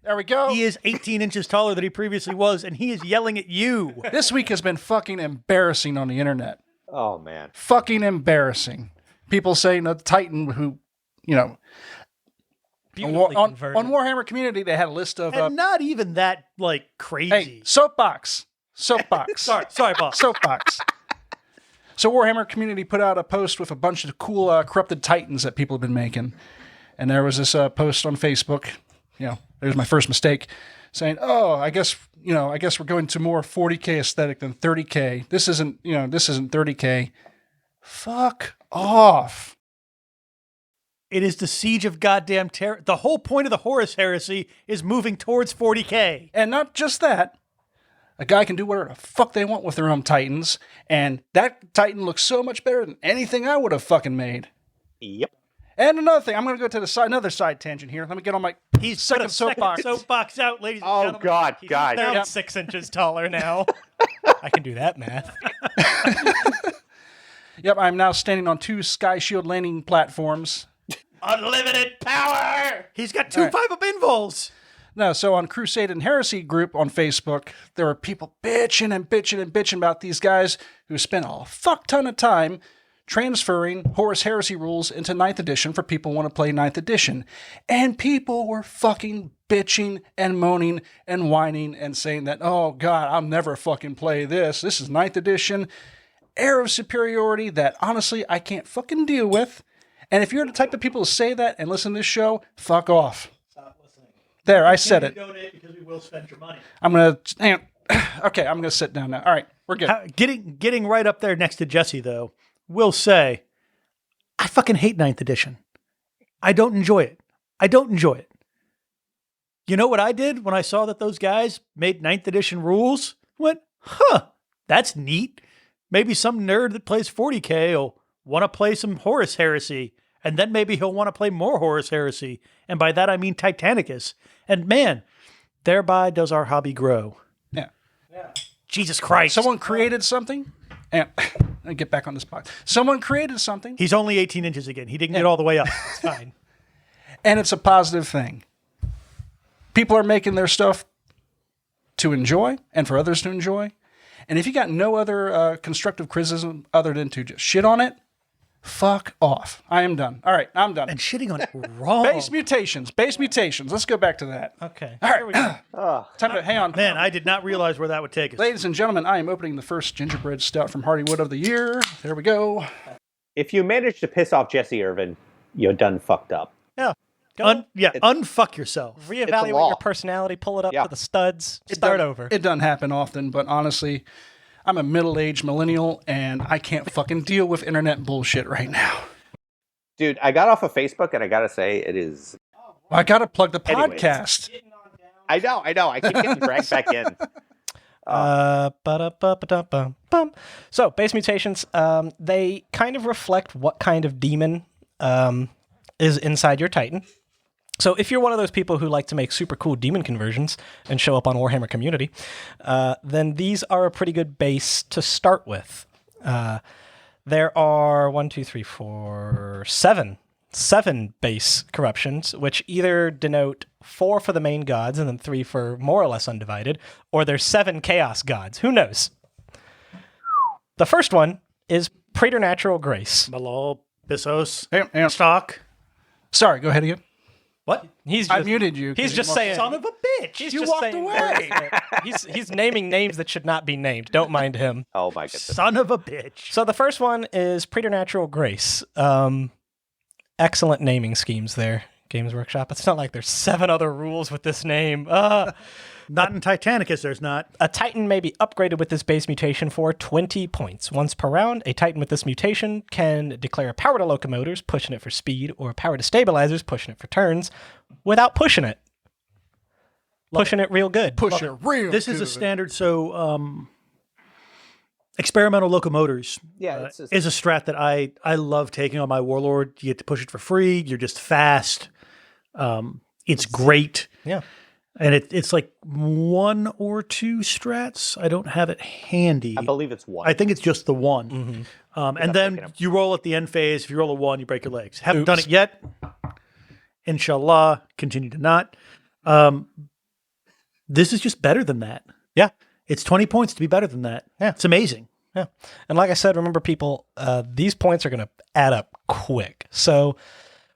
There we go. he is 18 inches taller than he previously was, and he is yelling at you. This week has been fucking embarrassing on the internet. Oh man. Fucking embarrassing. People saying the Titan who, you know, Beautifully on converted. Warhammer Community, they had a list of, And not even that like crazy. hey, soapbox. Soapbox. sorry, boss. Soapbox. So Warhammer Community put out a post with a bunch of cool corrupted Titans that people have been making. And there was this post on Facebook, you know, there's my first mistake, saying, oh, I guess we're going to more 40K aesthetic than 30K. This isn't 30K. Fuck off. It is the siege of goddamn terror. The whole point of the Horus Heresy is moving towards 40K. And not just that, a guy can do whatever the fuck they want with their own Titans, and that Titan looks so much better than anything I would have fucking made. Yep. And another thing, I'm going to go to the side, another side tangent here. Let me get on my He's second soapbox. soapbox out, ladies and Oh gentlemen. God, He's guys. 36 inches taller now. I can do that math. Yep, I'm now standing on 2 Sky Shield landing platforms. Unlimited power! He's got 2 5-up invols. No, so on Crusade and Heresy group on Facebook, there were people bitching and bitching and bitching about these guys who spent a fuck ton of time transferring Horus Heresy rules into 9th edition for people who want to play 9th edition. And people were fucking bitching and moaning and whining and saying that, oh God, I'll never fucking play this. This is 9th edition. Air of superiority that honestly I can't fucking deal with. And if you're the type of people to say that and listen to this show, fuck off. Stop listening. There, I said it. Donate because we will spend your money. I'm going to, hang on. Okay, I'm going to sit down now. All right, we're good. Getting right up there next to Jesse, though, will say, I fucking hate 9th edition. I don't enjoy it. You know what I did when I saw that those guys made 9th edition rules? Went, huh, that's neat. Maybe some nerd that plays 40K will want to play some Horus Heresy, and then maybe he'll want to play more Horus Heresy. And by that I mean Titanicus. And man, thereby does our hobby grow. Yeah. Jesus Christ. Someone created something, and I get back on this pod. Someone created something, He's only 18 inches again. He didn't get all the way up. It's fine. and it's a positive thing. People are making their stuff to enjoy and for others to enjoy. And if you got no other constructive criticism other than to just shit on it, fuck off. I am done. All right, I'm done. And shitting on it wrong. Base mutations. Let's go back to that. Okay. All Here we right. go. Time to hang on. Man, I did not realize where that would take us. Ladies and gentlemen, I am opening the first gingerbread stout from Hardywood of the year. There we go. If you manage to piss off Jesse Irvin, you're done fucked up. Yeah. Go Unfuck yourself. reevaluate law. your personality, pull it up Yeah. to the studs, start over. It doesn't happen often, but honestly, I'm a middle-aged millennial, and I can't fucking deal with internet bullshit right now. Dude, I got off of Facebook and I gotta say it is. I got to plug the Anyways. podcast. I know. I keep getting dragged back in. Ba-da-ba-ba-da-ba-bum. So, base mutations, they kind of reflect what kind of demon is inside your Titan. So, if you're one of those people who like to make super cool demon conversions and show up on Warhammer Community, then these are a pretty good base to start with. There are 7 base corruptions, which either denote 4 for the main gods and then 3 for more or less undivided, or there's 7 chaos gods. Who knows? The first one is Preternatural Grace. Malol, Bissos, Hang on. Stock. Sorry, go ahead again. What? He's I just, muted you. he's just saying. Son of a bitch. He's You just walked saying away. he's naming names that should not be named. Don't mind him. Oh my goodness. Son of a bitch. So the first one is Preternatural Grace. Excellent naming schemes there. Games Workshop. It's not like there's 7 other rules with this name. Not in Titanicus, there's not. A Titan may be upgraded with this base mutation for 20 points. Once per round, a Titan with this mutation can declare power to locomotors, pushing it for speed, or power to stabilizers, pushing it for turns, without pushing it. Pushing it real good. This is a standard, so experimental locomotors is a strat that I love taking on my Warlord. You get to push it for free. You're just fast. It's great. Yeah. And it's like 1 or 2 strats. I don't have it handy. I believe it's 1. I think it's just the 1. And then you roll at the end phase. If you roll a 1, you break your legs. Haven't done it yet. Inshallah, continue to not. This is just better than that. Yeah. It's 20 points to be better than that. Yeah. It's amazing. Yeah. And like I said, remember people, these points are going to add up quick. So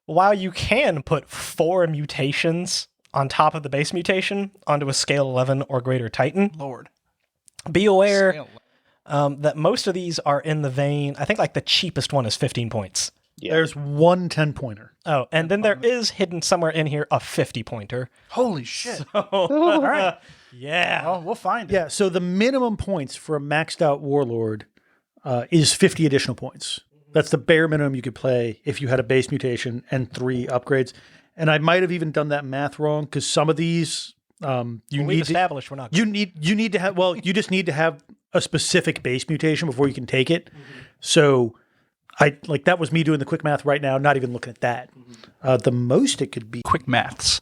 while you can put 4 mutations on top of the base mutation onto a scale 11 or greater Titan, Lord, be aware that most of these are in the vein, I think like the cheapest one is 15 points. Yeah. There's one 10-pointer. Oh, and then there is hidden somewhere in here a 50-pointer. holy shit! All right. Yeah. Well, we'll find it. Yeah, so the minimum points for a maxed out Warlord is 50 additional points. That's the bare minimum you could play if you had a base mutation and 3 upgrades. And I might have even done that math wrong because some of these We've established we're not. you need to have you just need to have a specific base mutation before you can take it. So that was me doing the quick math right now, not even looking at that. The most it could be Quick maths.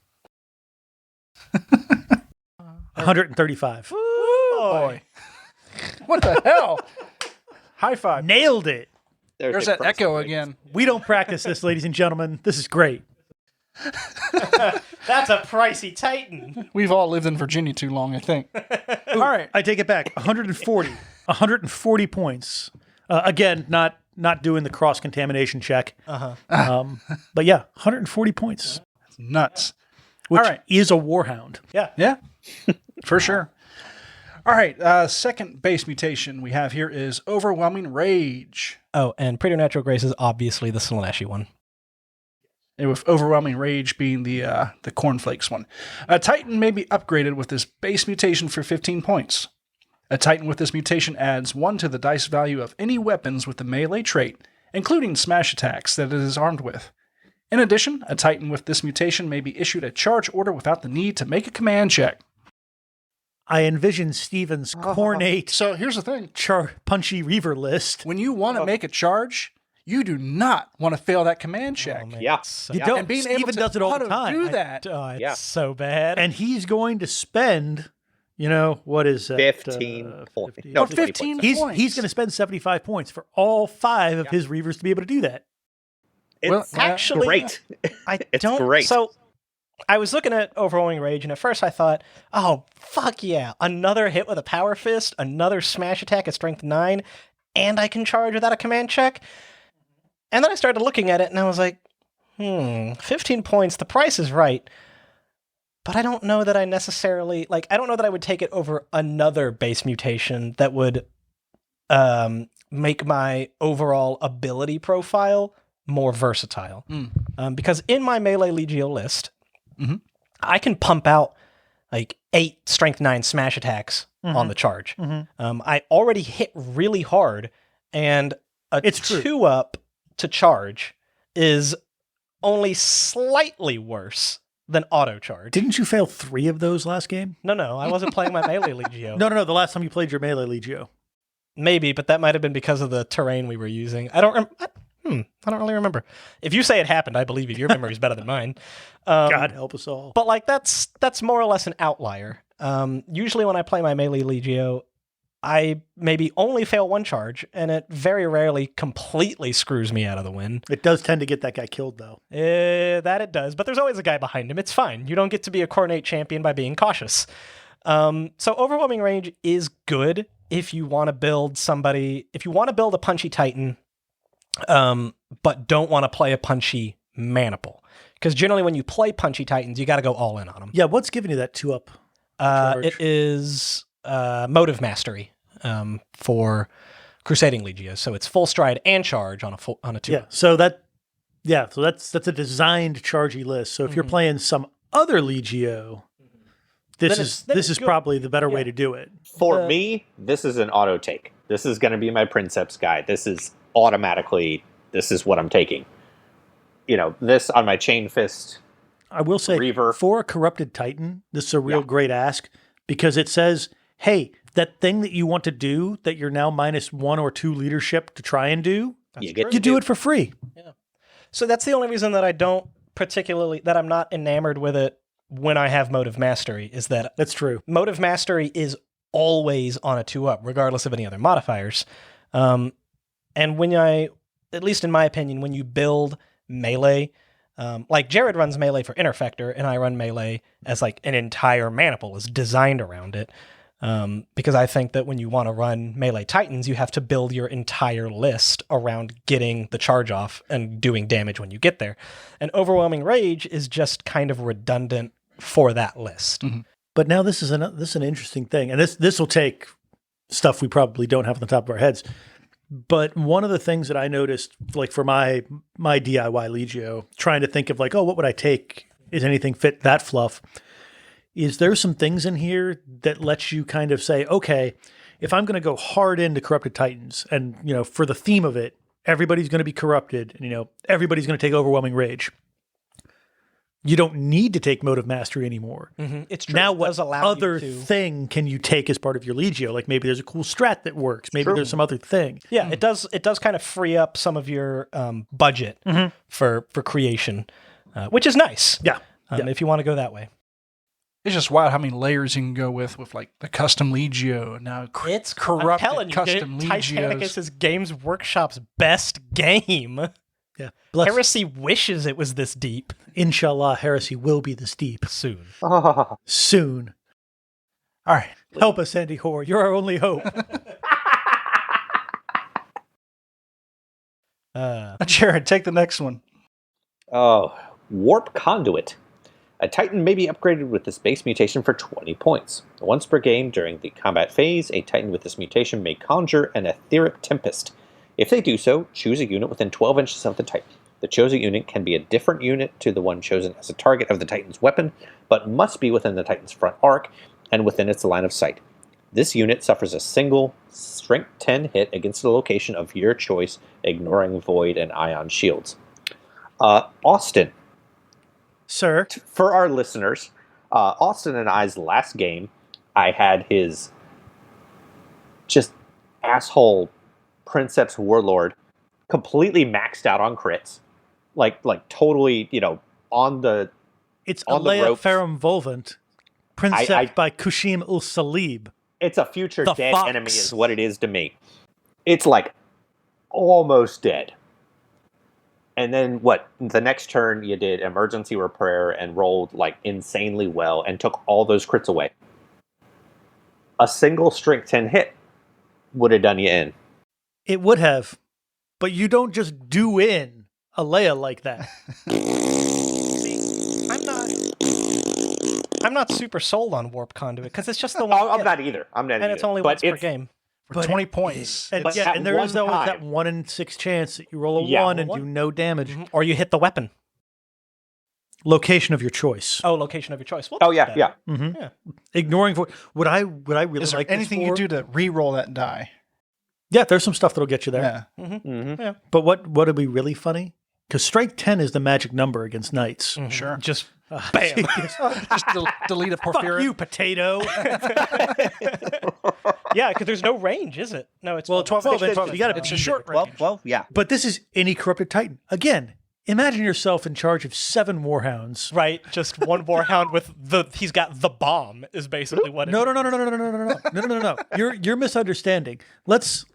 135. Boy, what the hell? High five! Nailed it. There's that echo again. We don't practice this, ladies and gentlemen. This is great. That's a pricey Titan. We've all lived in Virginia too long, I think. All right. I take it back. 140. 140 points. Again, not doing the cross-contamination check. But yeah, 140 points. That's nuts. Which All right. is a Warhound. Yeah, for sure. All right. Second base mutation we have here is Overwhelming Rage. Oh, and Preternatural Grace is obviously the Slaaneshi one. And with Overwhelming Rage being the Cornflakes one. A Titan may be upgraded with this base mutation for 15 points. A Titan with this mutation adds 1 to the dice value of any weapons with the melee trait, including smash attacks that it is armed with. In addition, a Titan with this mutation may be issued a charge order without the need to make a command check. I envision Steven's cornate, So here's the thing. punchy Reaver list. When you want to make a charge, you do not want to fail that command check. Oh, man, Yeah. it's You so- don't. And being Steven able to does it all how the to time. do that. It's Yeah. so bad. And he's going to spend, what is that? 15 points. 50. No, Or 20 15 points. points. He's going to spend 75 points for all 5 of his Reavers to be able to do that. It's actually, great. I It's don't. great. So I was looking at Overwhelming Rage, and at first I thought, oh, fuck yeah. Another hit with a Power Fist, another smash attack at Strength 9, and I can charge without a command check. And then I started looking at it, and I was like, 15 points, the price is right. But I don't know that I necessarily, I don't know that I would take it over another base mutation that would make my overall ability profile more versatile. Because in my melee Legio list, I can pump out 8 Strength 9 smash attacks on the charge. I already hit really hard, and It's true. 2-up to charge is only slightly worse than auto charge. Didn't you fail 3 of those last game? No, I wasn't playing my melee Legio. No. The last time you played your melee Legio. Maybe, but that might have been because of the terrain we were using. I don't really remember. If you say it happened, I believe you. Your memory is better than mine. God help us all. But that's more or less an outlier. Usually when I play my melee Legio, I maybe only fail 1 charge, and it very rarely completely screws me out of the win. It does tend to get that guy killed, though. That it does, but there's always a guy behind him. It's fine. You don't get to be a coordinate champion by being cautious. So Overwhelming Range is good if you want to build a punchy Titan, but don't want to play a punchy Maniple. Because generally when you play punchy Titans, you got to go all in on them. Yeah, what's giving you that 2-up? charge? It is Motive Mastery for Crusading Legios. So it's full stride and charge on a 2. Yeah, so that Yeah, so that's a designed chargy list. So if you're playing some other Legio, this is probably the better way to do it. For me, this is an auto take. This is going to be my Princeps guide. This is automatically, this is what I'm taking. You know, this on my Chain Fist. I will say, Reaver. For a Corrupted Titan, this is a real great ask because it says, hey, that thing that you want to do that you're now -1 or 2 leadership to try and do, You do it for free. Yeah. So that's the only reason that I don't that I'm not enamored with it when I have Motive Mastery, is that That's true. Motive Mastery is always on a 2-up, regardless of any other modifiers. And when at least in my opinion, when you build melee, like Jared runs melee for Interfector, and I run melee as like an entire maniple is designed around it. Because I think that when you want to run melee Titans, you have to build your entire list around getting the charge off and doing damage when you get there. And Overwhelming Rage is just kind of redundant for that list. Mm-hmm. But now this is an interesting thing, and this will take stuff we probably don't have on the top of our heads. But one of the things that I noticed, like for my DIY Legio, trying to think of like, oh, what would I take? Is anything fit that fluff? Is there some things in here that lets you kind of say, okay, if I'm going to go hard into Corrupted Titans, and for the theme of it, everybody's going to be corrupted, and everybody's going to take Overwhelming Rage. You don't need to take Motive Mastery anymore. Mm-hmm. It's true. Now, It what does allow other you to... thing can you take as part of your Legio? Like maybe there's a cool strat that works. Maybe there's some other thing. Yeah, it does. It does kind of free up some of your budget for creation, which is nice. Yeah. If you want to go that way. It's just wild how many layers you can go with like the custom Legio. Now It's corrupted I'm telling you, custom Titanicus Legios. is Games Workshop's best game. Yeah. Heresy wishes it was this deep. Inshallah, Heresy will be this deep. Soon. Soon. All right. Help us, Andy Hoare. You're our only hope. Jared, take the next one. Oh, Warp Conduit. A Titan may be upgraded with this base mutation for 20 points. Once per game during the combat phase, a Titan with this mutation may conjure an Etheric Tempest. If they do so, choose a unit within 12 inches of the Titan. The chosen unit can be a different unit to the one chosen as a target of the Titan's weapon, but must be within the Titan's front arc and within its line of sight. This unit suffers a single Strength 10 hit against a location of your choice, ignoring Void and Ion shields. Austin. Sir. For our listeners, Austin and I's last game, I had his just asshole Princeps Warlord completely maxed out on crits. Like totally, on the It's on the Alea ropes. Ferrum Volvant, Princeps by Kushim Ul-Salib. It's a future The dead Fox. enemy is what it is to me. It's like almost dead. And then the next turn you did emergency repair and rolled like insanely well and took all those crits away. A single strength 10 hit would have done you in. It would have, but you don't just do in Alea like that. I'm not super sold on Warp Conduit because it's just the one. I'm not either. And it's only once per game. For 20 points. And, But yeah, at and there one is always that time- 1 in 6 chance that you roll a Yeah. 1 and do no damage. Or you hit the weapon. Location of your choice. Oh, location of your choice. We'll Oh take yeah, that. yeah. Yeah. Ignoring void. Would I really Is there like this anything you for? can do to re-roll that die? Yeah, there's some stuff that'll get you there. Yeah. Mm-hmm. But what would be really funny? Because strength 10 is the magic number against knights. Sure. Just Bam. Just delete a Fuck Porphyra. you, potato. yeah, because there's no range, is it? No, it's 12 inches. You got to It's a short range. Well, yeah. But this is any corrupted titan. Again, imagine yourself in charge of 7 warhounds. right. Just one warhound with he's got the bomb is basically what. No. You're misunderstanding. Let's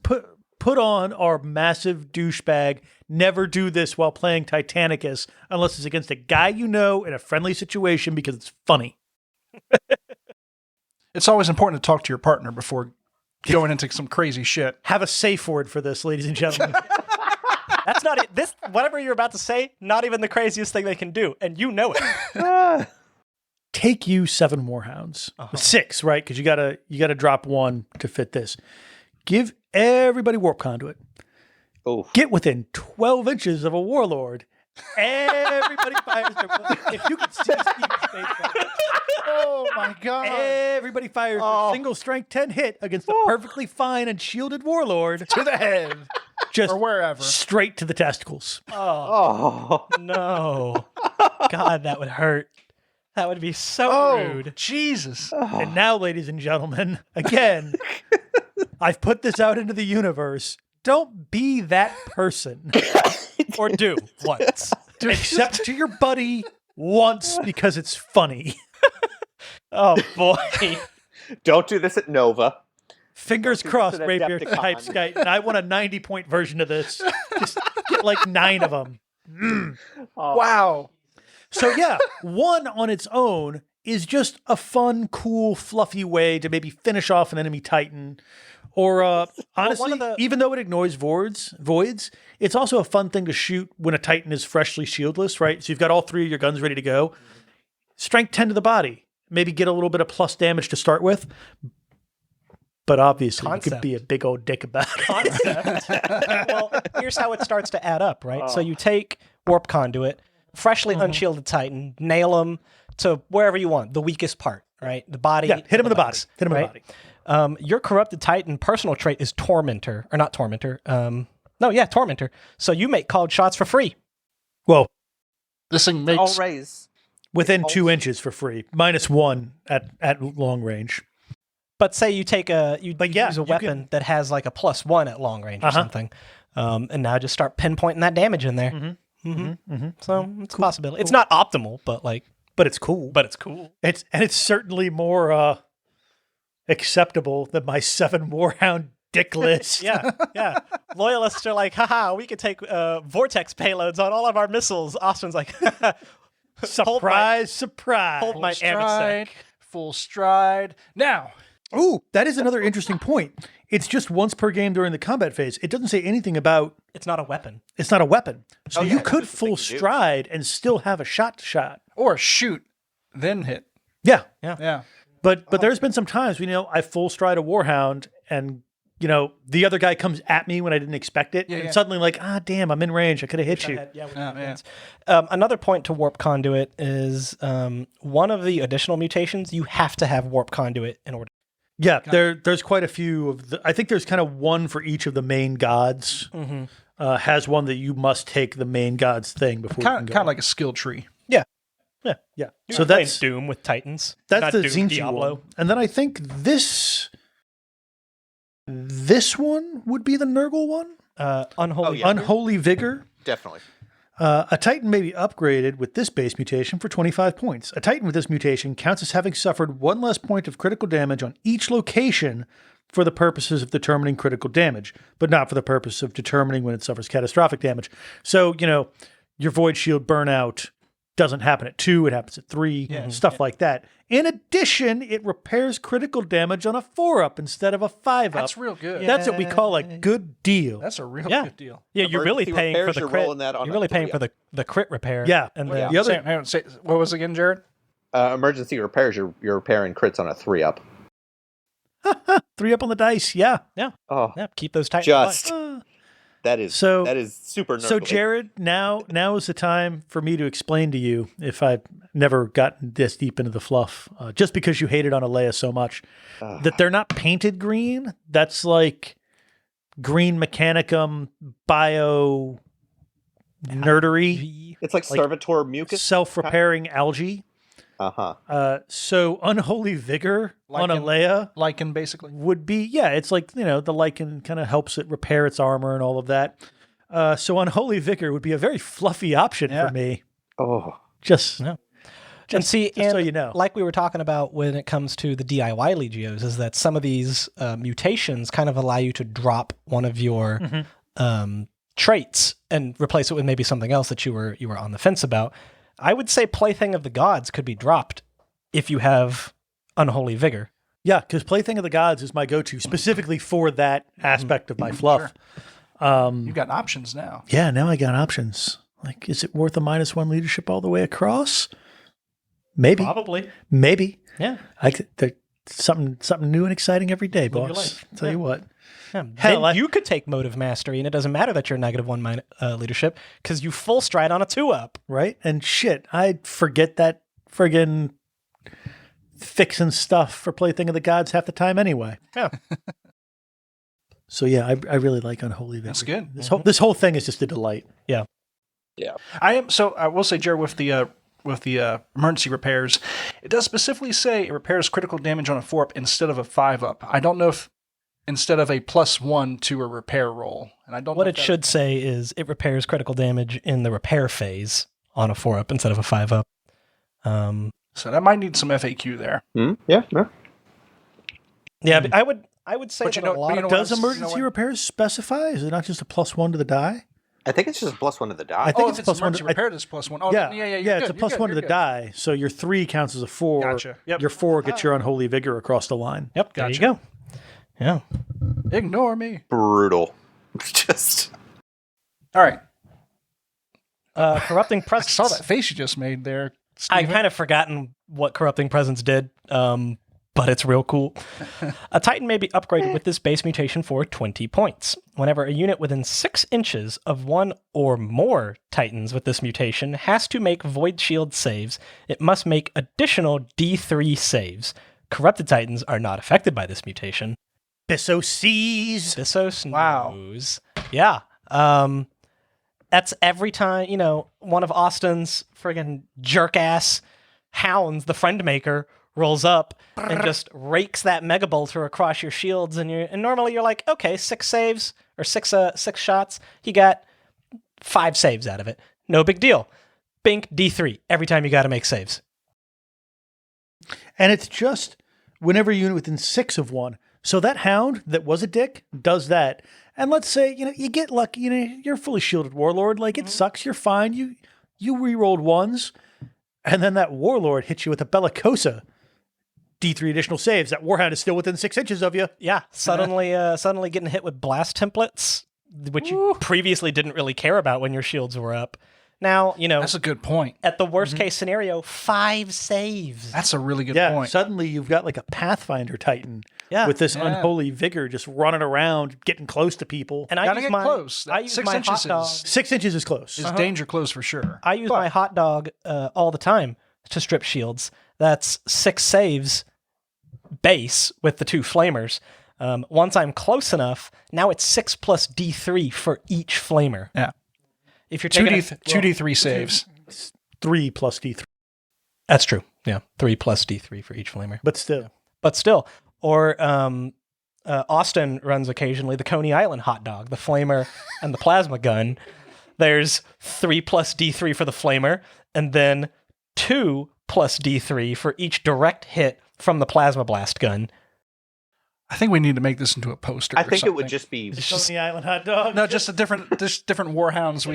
put on our massive douchebag. Never do this while playing Titanicus unless it's against a guy you know in a friendly situation because it's funny. It's always important to talk to your partner before going into some crazy shit. Have a safe word for this, ladies and gentlemen. That's not it. This whatever you're about to say, not even the craziest thing they can do, and you know it. Take you 7 warhounds. 6, right? Because you gotta drop 1 to fit this. Give everybody warp conduit. Oh, get within 12 inches of a warlord. Everybody fires their bullet. If you could see Steve's face right now. Oh my god. Everybody fires a single strength 10 hit against a perfectly fine and shielded warlord. To the head. Just Or wherever. straight to the testicles. oh, No. God, that would hurt. That would be so Oh, rude. Jesus. And now, ladies and gentlemen, again, I've put this out into the universe. Don't be that person. Or do once. Except to your buddy once because it's funny. Oh, boy. don't do this at Nova. Fingers crossed, an Rapier Adepticon. type Skype. And I want a 90-point version of this. Just get like 9 of them. Wow. So yeah, 1 on its own is just a fun, cool, fluffy way to maybe finish off an enemy Titan. Or honestly, even though it ignores voids, it's also a fun thing to shoot when a Titan is freshly shieldless, right? So you've got all 3 of your guns ready to go. Strength 10 to the body. Maybe get a little bit of plus damage to start with. But obviously, you could be a big old dick about it. Well, here's how it starts to add up, right? So you take Warp Conduit, freshly unshielded Titan, nail him to wherever you want, the weakest part, right? The body. Yeah, hit him in the body. legs, Hit him in the right? body. Your Corrupted Titan personal trait is Tormentor, or not Tormentor. Tormentor. So you make called shots for free. Well, This thing I'll makes raise. within 2 inches for free. -1 at long range. But say you take use a you weapon that has like a +1 at long range or something, and now just start pinpointing that damage in there. So it's a possibility. It's not optimal, but But it's cool. it's cool. It's certainly more acceptable than my 7 Warhound dick list. Yeah. Loyalists are like, haha, we could take vortex payloads on all of our missiles. Austin's like, Surprise. hold my stride, amasec. full stride. Now, Ooh, that is another interesting point. It's just once per game during the combat phase. It doesn't say anything about It's not a weapon. it's not a weapon. So you yeah, could that's the thing full to do. stride and still have a shot. or shoot, then hit. Yeah. Yeah. But there's been some times I full stride a Warhound and the other guy comes at me when I didn't expect it. And yeah. suddenly damn, I'm in range. I could have hit you. Yeah. Another point to Warp Conduit is one of the additional mutations, you have to have Warp Conduit in order. Yeah, there's quite a few of I think there's kind of one for each of the main gods. Has one that you must take the main god's thing before you can go. Kind of like a skill tree. Yeah. So So that's that's Doom with Titans. that's not the Doom, Zinchi Diablo. one. And then I think this one would be the Nurgle one. Unholy. yeah. Unholy Vigor. Definitely. A Titan may be upgraded with this base mutation for 25 points. A Titan with this mutation counts as having suffered 1 less point of critical damage on each location for the purposes of determining critical damage, but not for the purpose of determining when it suffers catastrophic damage. So, your Void Shield burnout doesn't happen at 2, it happens at 3, stuff like that. In addition, it repairs critical damage on a 4-up instead of a 5-up. That's real good. That's what we call a good deal. That's a real Yeah. good deal. Yeah, you're really Emergency paying for repairs, the you're crit. rolling that on You're a really paying for 3-up. the crit repair. Yeah. And yeah. The other Hang on, say, what was it again, Jared? Emergency repairs, you're repairing crits on a 3-up. 3-up on the dice, yeah. Oh, Yeah, keep those Titans just alive. that is super nerdy. So Jared, now is the time for me to explain to you, if I've never gotten this deep into the fluff, just because you hated on Alea so much, that they're not painted green. That's like green mechanicum bio nerdery, It's like Servitor mucus. self-repairing algae. So Unholy Vigor on Lichen. Alea Lichen, basically. would be, it's like, the lichen kind of helps it repair its armor and all of that. So Unholy Vigor would be a very fluffy option for me. Oh, Just, And see, so you know. like we were talking about when it comes to the DIY Legios, is that some of these mutations kind of allow you to drop one of your traits and replace it with maybe something else that you were on the fence about. I would say Plaything of the Gods could be dropped if you have Unholy Vigor. Yeah, because Plaything of the Gods is my go-to specifically for that aspect of my fluff. You've got options now. Yeah, now I got options. Like, is it worth a -1 leadership all the way across? Maybe. Probably. Maybe. Yeah. something new and exciting every day, Live your boss. life. Tell you what. Yeah. Hell, Then you could take motive mastery, and it doesn't matter that you're -1 leadership because you full stride on a 2-up. Right? And shit, I'd forget that friggin' fixing stuff for Plaything of the Gods half the time anyway. Yeah. So yeah, I really like Unholy Victory. That's good. This whole thing is just a delight. Yeah. I will say, Jared, with the emergency repairs, it does specifically say it repairs critical damage on a 4-up instead of a 5-up. I don't know if instead of a +1 to a repair roll, and I don't. What know it should say is it repairs critical damage in the repair phase on a 4-up instead of a 5-up. So that might need some FAQ there. Yeah, no. Yeah, but I would say But that you know- a lot but you of know Does what? emergency what? repairs specify? Is it not just a +1 to the die? I think it's just a +1 to the die. I think Oh, it's if a it's +1 emergency to- repair, it's +1. Oh, Yeah, yeah. it's a +1 to the die. So your 3 counts as a 4. Gotcha. Yep. Your 4 gets your Unholy Vigor across the line. Yep, there you go. Yeah. Ignore me. Brutal. Just. All right. Corrupting I presence. saw that face you just made there. I've Steven. kind of forgotten what corrupting presence did, but it's real cool. A Titan may be upgraded with this base mutation for 20 points. Whenever a unit within 6 inches of one or more Titans with this mutation has to make Void Shield saves, it must make additional D3 saves. Corrupted Titans are not affected by this mutation. Bisso sees. Bissos Wow. knows. Yeah. That's every time, one of Austin's friggin' jerk-ass hounds, the Friend Maker, rolls up and just rakes that Mega Bolter across your shields, and normally you're like, okay, 6 saves, or 6 shots. He got 5 saves out of it. No big deal. Bink, D3, every time you gotta make saves. And it's just whenever you're within 6 of one. So that hound that was a dick does that. And let's say, you get lucky, you're fully shielded warlord. Like, it sucks. You're fine. You re-rolled 1s. And then that warlord hits you with a Bellicosa. D3 additional saves. That warhound is still within 6 inches of you. Yeah, suddenly getting hit with blast templates, which you previously didn't really care about when your shields were up. Now, That's a good point. at the worst case scenario, 5 saves. That's a really good Yeah, point. suddenly you've got like a Pathfinder Titan Yeah. with this Yeah. unholy vigor just running around, getting close to people. And I Gotta use get my close. I That use 6 my inches hot dog. is 6 inches is close. danger close for sure. I use my hot dog all the time to strip shields. That's 6 saves base with the 2 flamers. Once I'm close enough, now it's 6 plus D3 for each flamer. Yeah. If you're taking 2d3 saves. 3 plus D3. that's true. Yeah, 3 plus D3 for each flamer. But still. But still, or Austin runs occasionally the Coney Island hot dog, the flamer and the plasma gun. There's 3 plus D3 for the flamer, and then 2 plus D3 for each direct hit from the plasma blast gun. I think we need to make this into a poster. I or think it would something. just be. Coney Island hot dog. No, just different warhounds.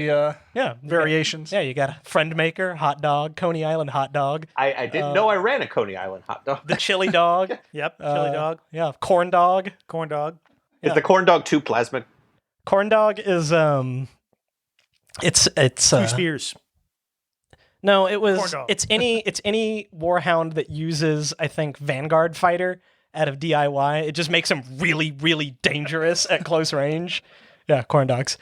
Yeah, Variations. Yeah, you got a Friend Maker hot dog, Coney Island hot dog, I didn't know I ran a Coney Island hot dog. the chili dog. Yep. Chili dog. Yeah, corn dog. Corn dog. Is the corn dog 2 plasmid? Corn dog is it's 2 spears. No, it Corn was. dog. It's any warhound that uses, I think, Vanguard Fighter out of DIY. It just makes him really, really dangerous at close range. Yeah, corn dogs.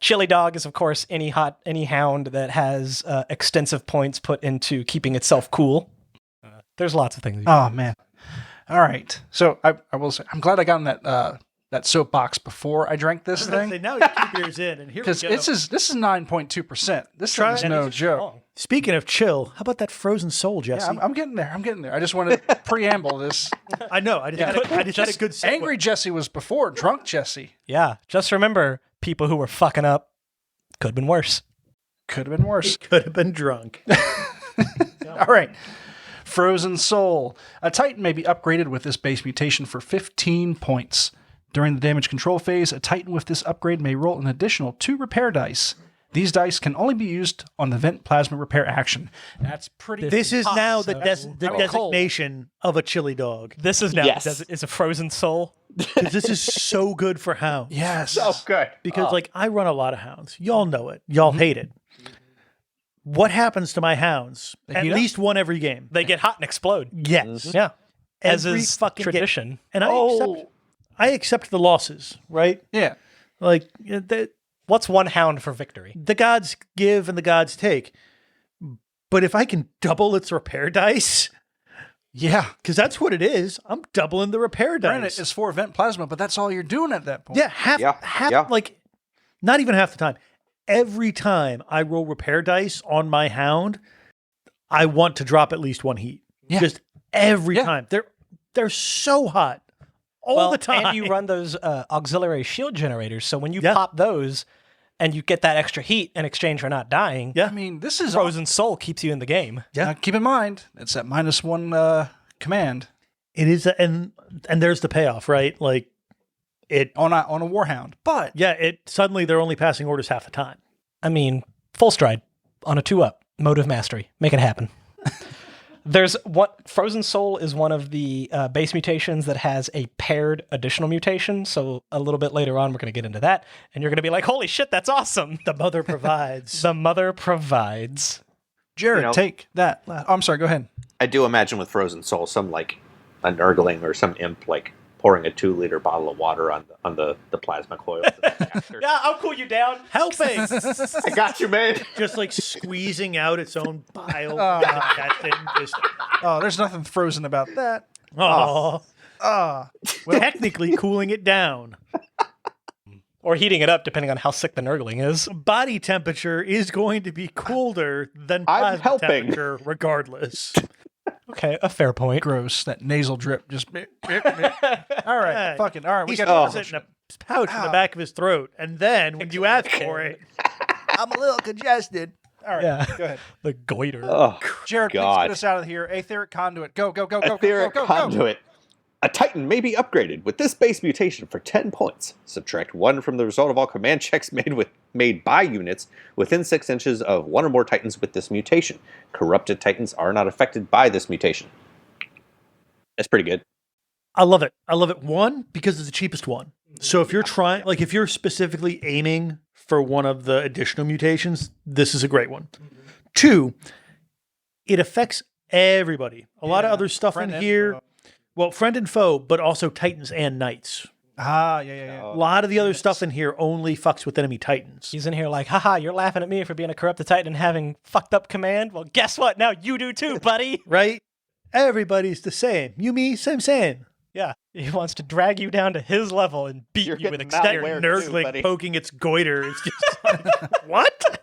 Chili dog is, of course, any hound that has extensive points put into keeping itself cool. There's lots of things. Oh man. All right. So I will say I'm glad I got in that soapbox before I drank this thing Now you're 2 beers in, and here we because go. this is 9.2%. This thing is no joke. Speaking of chill, how about that frozen soul, Jesse? Yeah, I'm getting there. I'm getting there. I just wanted to preamble this. I know. I just had a good segue. Angry Jesse was before drunk Jesse. Yeah, just remember, people who were fucking up could have been worse. Could have been worse. Could have been drunk. All right. Frozen Soul. A Titan may be upgraded with this base mutation for 15 points. During the damage control phase, a Titan with this upgrade may roll an additional 2 repair dice. These dice can only be used on the Vent Plasma Repair action. That's pretty. This is now the, the cold. designation of a chili dog. This is now Yes. is a frozen soul. Because this is so good for hounds. Yes. Oh, good. Because, I run a lot of hounds. Y'all know it. Y'all hate it. What happens to my hounds? At heat up? least one every game. They get hot and explode. Yes. Yeah. As every is fucking tradition. And I accept the losses, right? Yeah. Like What's one hound for victory? the gods give and the gods take. But if I can double its repair dice, Yeah. because that's what it is, I'm doubling the repair dice. Granted, it's 4 event plasma, but that's all you're doing at that point. Yeah, half, like, not even half the time. Every time I roll repair dice on my hound, I want to drop at least 1 heat. Yeah. Just every Yeah. time. They're so hot all the time. And you run those auxiliary shield generators, so when you Yeah. pop those and you get that extra heat in exchange for not dying, Yeah. I mean, this is Frozen Soul keeps you in the game. Yeah. Now, keep in mind, it's at -1 command It is, and there's the payoff, right? Like it. on a Warhound. But Yeah, it suddenly they're only passing orders half the time. I mean, full stride on a 2-up, motive mastery. Make it happen. There's what Frozen Soul is one of the base mutations that has a paired additional mutation. So a little bit later on, we're going to get into that, and you're going to be like, "Holy shit, that's awesome!" The mother provides. The mother provides. Jared, take that. I'm sorry, go ahead. I do imagine with Frozen Soul, some like a Nurgling or some imp like pouring a 2-liter bottle of water on the plasma coils. Yeah, I'll cool you down. Helping. I got you, man. Just like squeezing out its own bile. That thing just. Oh, there's nothing frozen about that. Oh. Well, Technically cooling it down. Or heating it up, depending on how sick the Nurgling is. Body temperature is going to be colder than I'm plasma helping. temperature, regardless. Okay, a fair point. gross. That nasal drip just. All right, Yeah. fuck it. All right, we He got stores it in a pouch in the back of his throat, and then when you ask for it, I'm a little congested. All right, Yeah. go ahead. The goiter. Oh, Jared, please God. get us out of here. Etheric conduit. Go, go, go, go, Etheric go, go, go, go. conduit. A Titan may be upgraded with this base mutation for 10 points. Subtract 1 from the result of all command checks made by units within 6 inches of 1 or more Titans with this mutation. Corrupted Titans are not affected by this mutation. That's pretty good. I love it. I love it. One, because it's the cheapest one. So if you're trying, like if you're specifically aiming for one of the additional mutations, this is a great one. 2, it affects everybody. A lot of other stuff Friend in and here. foe. Well, friend and foe, but also Titans and Knights. Ah, yeah. A lot of the other stuff in here only fucks with enemy Titans. He's in here like, haha, you're laughing at me for being a corrupted Titan and having fucked up command. Well, guess what? Now you do too, buddy. Right? Everybody's the same. You, me, same. Yeah. He wants to drag you down to his level and beat You're you with getting extended malware. Nurgling buddy. poking its goiter. It's just like, what?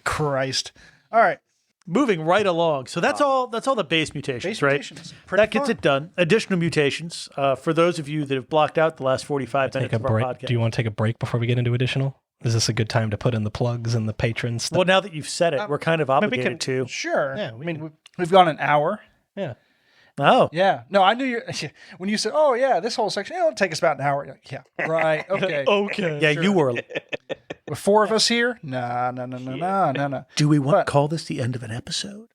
Christ. All right. Moving right along. So that's all the base mutations, Base right? mutations. Pretty That gets fun. it done. Additional mutations. For those of you that have blocked out the last 45 minutes Take a of our break. podcast. Do you want to take a break before we get into additional? Is this a good time to put in the plugs and the patrons stuff? Well, now that you've said it, we're kind of obligated to. Sure. Yeah, I mean, we've gone an hour. Yeah. Oh. Yeah. No, I knew you. When you said, "Oh yeah, this whole section, it'll take us about an hour." You're like, yeah. Right. Okay. Okay. Yeah, you were. With 4 of us here? No. Do we want But- to call this the end of an episode?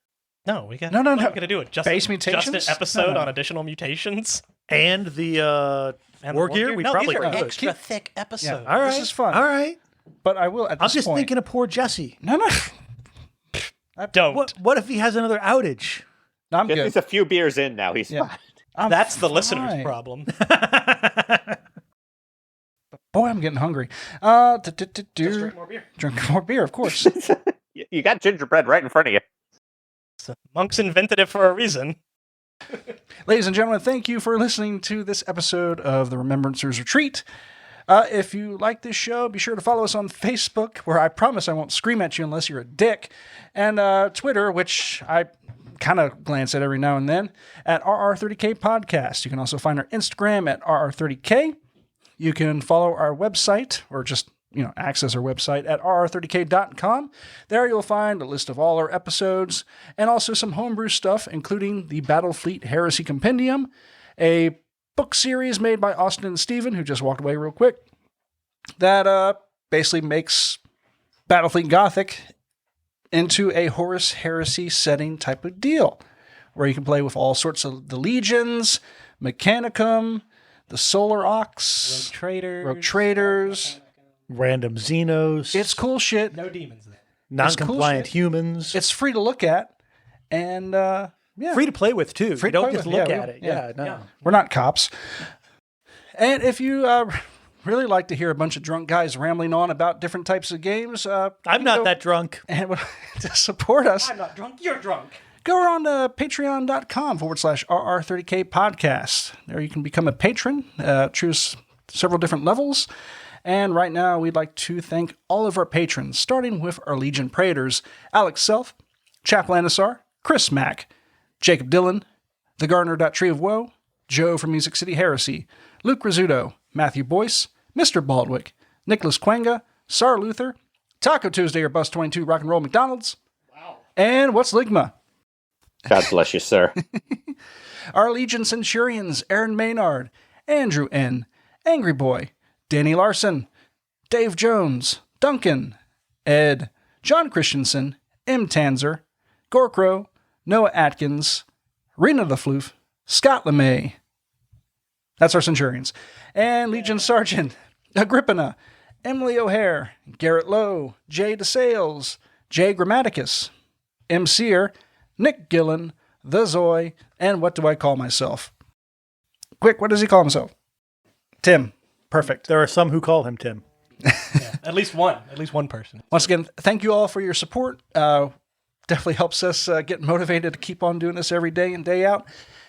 No, we got. No. We're going to do it. Just Base Just mutations? an episode No. on additional mutations. And the And war the gear? We no, probably these are could. extra thick episodes. Yeah. All right. This is fun. All right. But I will at I'm this just point. thinking of poor Jesse. No. Don't. What if he has another outage? No, I'm He's good. a few beers in now. He's Yeah. fine. I'm That's the fine. listener's problem. Boy, I'm getting hungry. Drink more beer. Drink more beer, of course. You got gingerbread right in front of you. So monks invented it for a reason. Ladies and gentlemen, thank you for listening to this episode of the Remembrancers Retreat. If you like this show, be sure to follow us on Facebook, where I promise I won't scream at you unless you're a dick, and Twitter, which I kind of glance at every now and then, at RR30K Podcast. You can also find our Instagram at RR30K. You can follow our website, or just access our website at rr30k.com. There you'll find a list of all our episodes and also some homebrew stuff, including the Battlefleet Heresy Compendium, a book series made by Austin and Steven, who just walked away real quick, that basically makes Battlefleet Gothic into a Horus Heresy setting type of deal, where you can play with all sorts of the legions, Mechanicum, the Solar Ox, Rogue Traders. Random Xenos. It's cool shit. No demons there. non-compliant shit. humans. It's free to look at, and Free to play with, too. Free You to don't play just with, look yeah, at it. yeah. No. We're not cops. And if you really like to hear a bunch of drunk guys rambling on about different types of games, I'm not that drunk. And to support us, I'm not drunk. You're drunk. go on to patreon.com/RR30K podcast. There you can become a patron, choose several different levels. And right now, we'd like to thank all of our patrons, starting with our Legion Praetors, Alex Self, Chap Lanisar, Chris Mack, Jacob Dillon, The Gardener.Tree of Woe, Joe from Music City Heresy, Luke Rizzuto, Matthew Boyce, Mr. Baldwick, Nicholas Quanga, Sar Luther, Taco Tuesday or Bus 22 Rock and Roll McDonald's, and What's Ligma? God bless you, sir. Our Legion Centurions, Aaron Maynard, Andrew N., Angry Boy, Danny Larson, Dave Jones, Duncan, Ed, John Christensen, M. Tanzer, Gorkrow, Noah Atkins, Rena the Floof, Scott LeMay. That's our Centurions. And Legion Sergeant, Agrippina, Emily O'Hare, Garrett Lowe, Jay DeSales, Jay Grammaticus, M. Sear, Nick Gillen, The Zoy, and what do I call myself? Quick, what does he call himself? Tim. Perfect. There are some who call him Tim. Yeah, at least one person. Once again, thank you all for your support. Definitely helps us get motivated to keep on doing this every day and day out.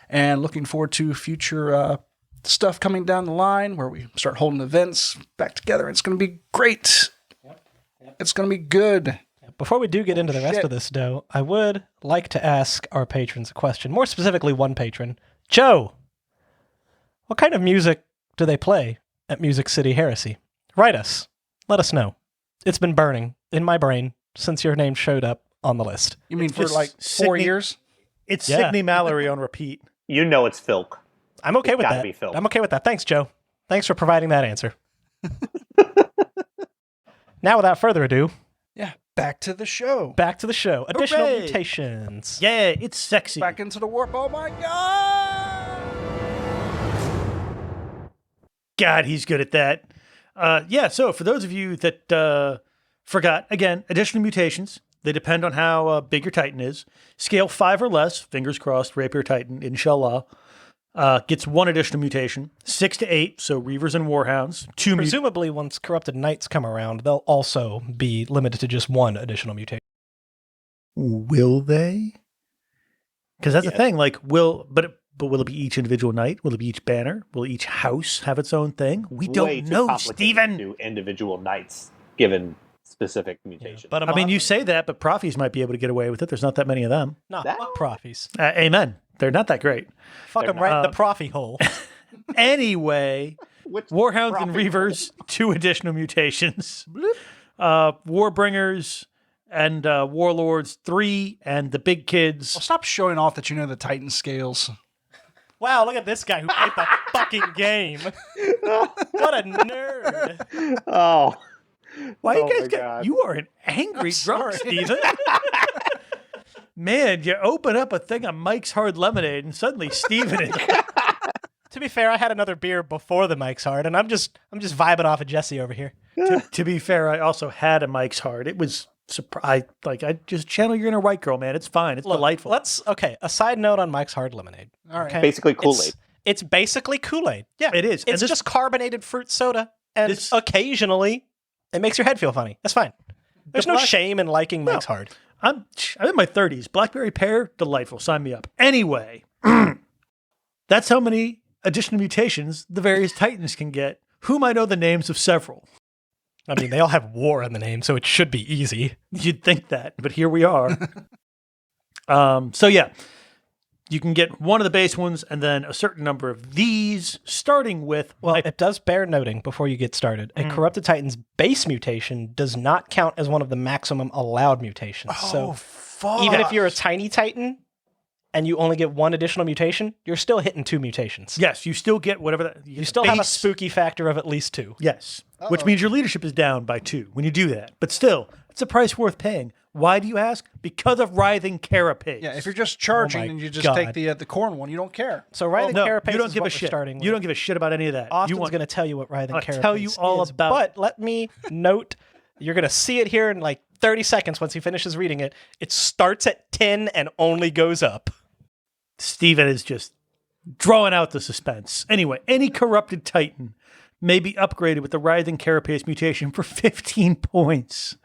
And looking forward to future stuff coming down the line where we start holding events back together. It's going to be great. Yep. It's going to be good. Before we do get into the rest of this, though, I would like to ask our patrons a question. More specifically, one patron. Joe, what kind of music do they play at Music City Heresy? Write us. Let us know. It's been burning in my brain since your name showed up on the list. You mean for just like 4 years? It's Yeah. Sidney Mallory on repeat. You know it's Filk. I'm okay with gotta that. be Phil. I'm okay with that. Thanks, Joe. Thanks for providing that answer. Now, without further ado, Yeah. Back to the show. back to the show. Additional Hooray! mutations. Yeah, it's sexy. Back into the warp. Oh my God! God, he's good at that. So for those of you that forgot, again, additional mutations. They depend on how big your Titan is. Scale 5 or less, fingers crossed, Rapier Titan, inshallah, gets 1 additional mutation. 6 to 8, so Reavers and Warhounds. 2 Presumably, once Corrupted Knights come around, they'll also be limited to just 1 additional mutation. Will they? Because that's the thing. Like, will it be each individual knight? Will it be each banner? Will each house have its own thing? We Way don't too know, complicated Steven. to do individual knights given specific mutations. But I mean, you say that, but Profis might be able to get away with it. There's not that many of them. Nah, That- fuck Profis. Amen. They're not that great. Fuck them right in the Profi hole. Anyway, Which Warhounds and profit- Reavers, 2 additional mutations. Warbringers and Warlords, 3, and the big kids. Well, stop showing off that you know the Titan scales. Wow, look at this guy who played the fucking game. What a nerd. Oh. Why Oh you guys my get? God. You are an angry drunk, sorry. Steven. Man, you open up a thing of Mike's Hard Lemonade, and suddenly Steven is. To be fair, I had another beer before the Mike's Hard, and I'm just vibing off of Jesse over here. to be fair, I also had a Mike's Hard. It was surprise. Like I just channel your inner white girl, man. It's fine. It's delightful. A side note on Mike's Hard Lemonade. All right. Okay? Basically Kool-Aid. It's basically Kool-Aid. Yeah. It is. And It's this- just carbonated fruit soda, and This- occasionally it makes your head feel funny. That's fine. There's no black- shame in liking Mike's Hard. I'm in my 30s. Blackberry pear, delightful. Sign me up. Anyway, that's how many additional mutations the various Titans can get. Whom I know the names of several. I mean, they all have war in the name, so it should be easy. You'd think that, but here we are. So yeah, you can get one of the base ones and then a certain number of these, starting with, Well, it does bear noting before you get started, a Corrupted Titan's base mutation does not count as one of the maximum allowed mutations. so fuck. even if you're a tiny Titan and you only get 1 additional mutation, you're still hitting 2 mutations. yes, you still get whatever that. You still have a base- spooky factor of at least 2. Yes, which means your leadership is down by 2 when you do that. But still, it's a price worth paying. Why do you ask? Because of Writhing Carapace. Yeah, if you're just charging my and you just God. take the corn one, you don't care. So Writhing No, Carapace you don't is give what a we're shit. starting with. You don't give a shit about any of that. Austin's you want going to tell you what Writhing I'll Carapace tell you all is, about but let me note, you're going to see it here in like 30 seconds once he finishes reading it. It starts at 10 and only goes up. Steven is just drawing out the suspense. Anyway, any corrupted Titan may be upgraded with the Writhing Carapace mutation for 15 points.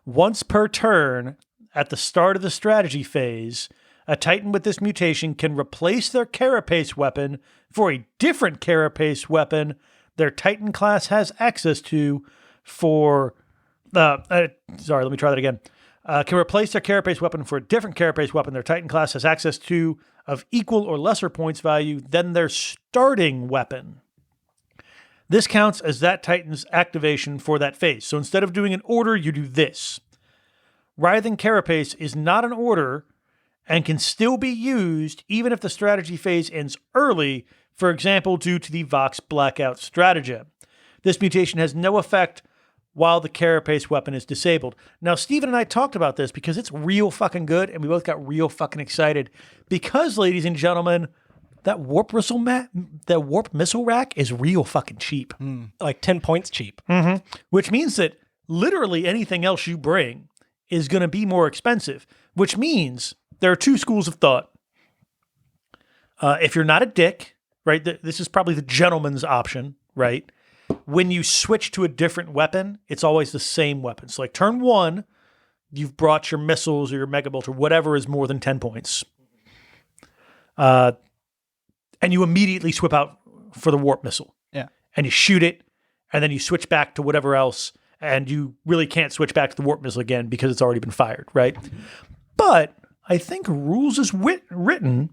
Once per turn, at the start of the strategy phase, a Titan with this mutation can replace their Carapace weapon for a different Carapace weapon their Titan class has access to for... let me try that again. Can replace their Carapace weapon for a different Carapace weapon their Titan class has access to of equal or lesser points value than their starting weapon. This counts as that Titan's activation for that phase. So instead of doing an order, you do this. Writhing Carapace is not an order and can still be used even if the strategy phase ends early, for example, due to the Vox Blackout stratagem. This mutation has no effect while the Carapace weapon is disabled. Now, Steven and I talked about this because it's real fucking good, and we both got real fucking excited because, ladies and gentlemen, that warp missile rack is real fucking cheap. Like 10 points cheap. Which means that literally anything else you bring is going to be more expensive, which means there are two schools of thought. If you're not a dick, right, this is probably the gentleman's option, right? When you switch to a different weapon, it's always the same weapon. So like turn 1, you've brought your missiles or your mega bolt or whatever is more than 10 points. And you immediately swap out for the warp missile. Yeah. And you shoot it, and then you switch back to whatever else, and you really can't switch back to the warp missile again because it's already been fired, right? But I think rules is written...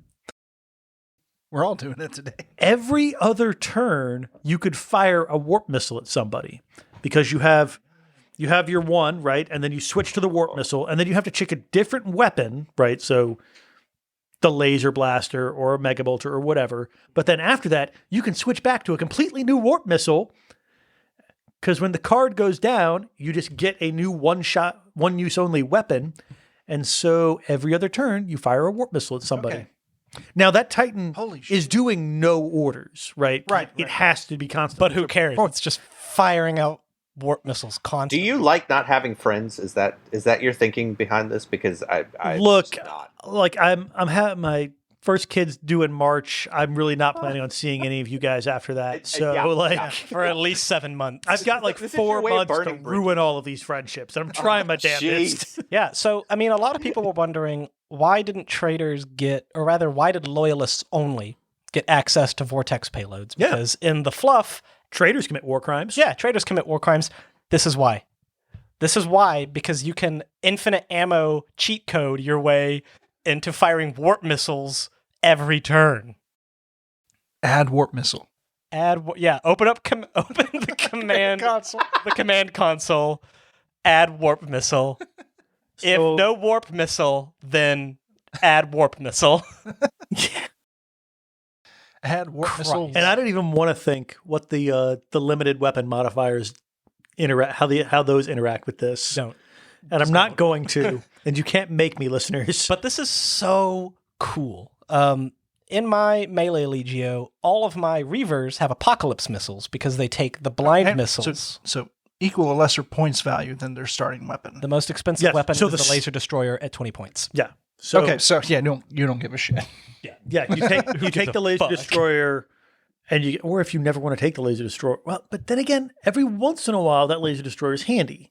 We're all doing it today. Every other turn, you could fire a warp missile at somebody because you have your one, right? And then you switch to the warp missile, and then you have to check a different weapon, right? So the laser blaster or a mega bolter or whatever. But then after that, you can switch back to a completely new warp missile because when the card goes down, you just get a new one-shot, one-use only weapon. And so every other turn, you fire a warp missile at somebody. Okay. Now, that Titan Holy shit. is doing no orders, right? Right. It has to be constant. But who cares? It's just firing out warp missiles Do constantly. you like not having friends? Is that your thinking behind this? Because I Look, just not. like I'm having my first kid's due in March. I'm really not planning on seeing any of you guys after that. So, yeah. For at least 7 months. I've got like This is your 4 way of months to burning ruin all of these friendships, and I'm trying my damnedest. Jeez. Yeah, so, I mean, a lot of people were wondering, why didn't traitors get, or rather, why did loyalists only get access to Vortex payloads? Yeah. Because in the fluff... Traitors commit war crimes. Yeah, traitors commit war crimes. This is why. This is why, because you can infinite ammo cheat code your way into firing warp missiles every turn. Add warp missile. Open the command console. The command console. Add warp missile. If no warp missile, then add warp missile. Add warp missile. And I don't even want to think what the limited weapon modifiers interact, how those interact with this. Don't. And I'm not going to. And you can't make me, listeners. But this is so cool. In my melee Legio, all of my Reavers have Apocalypse missiles because they take the blind missiles. So equal or lesser points value than their starting weapon. The most expensive weapon is the the laser destroyer at 20 points. Yeah. So, you don't give a shit. Yeah, you take the laser destroyer, and or if you never want to take the laser destroyer, well, but then again, every once in a while that laser destroyer is handy.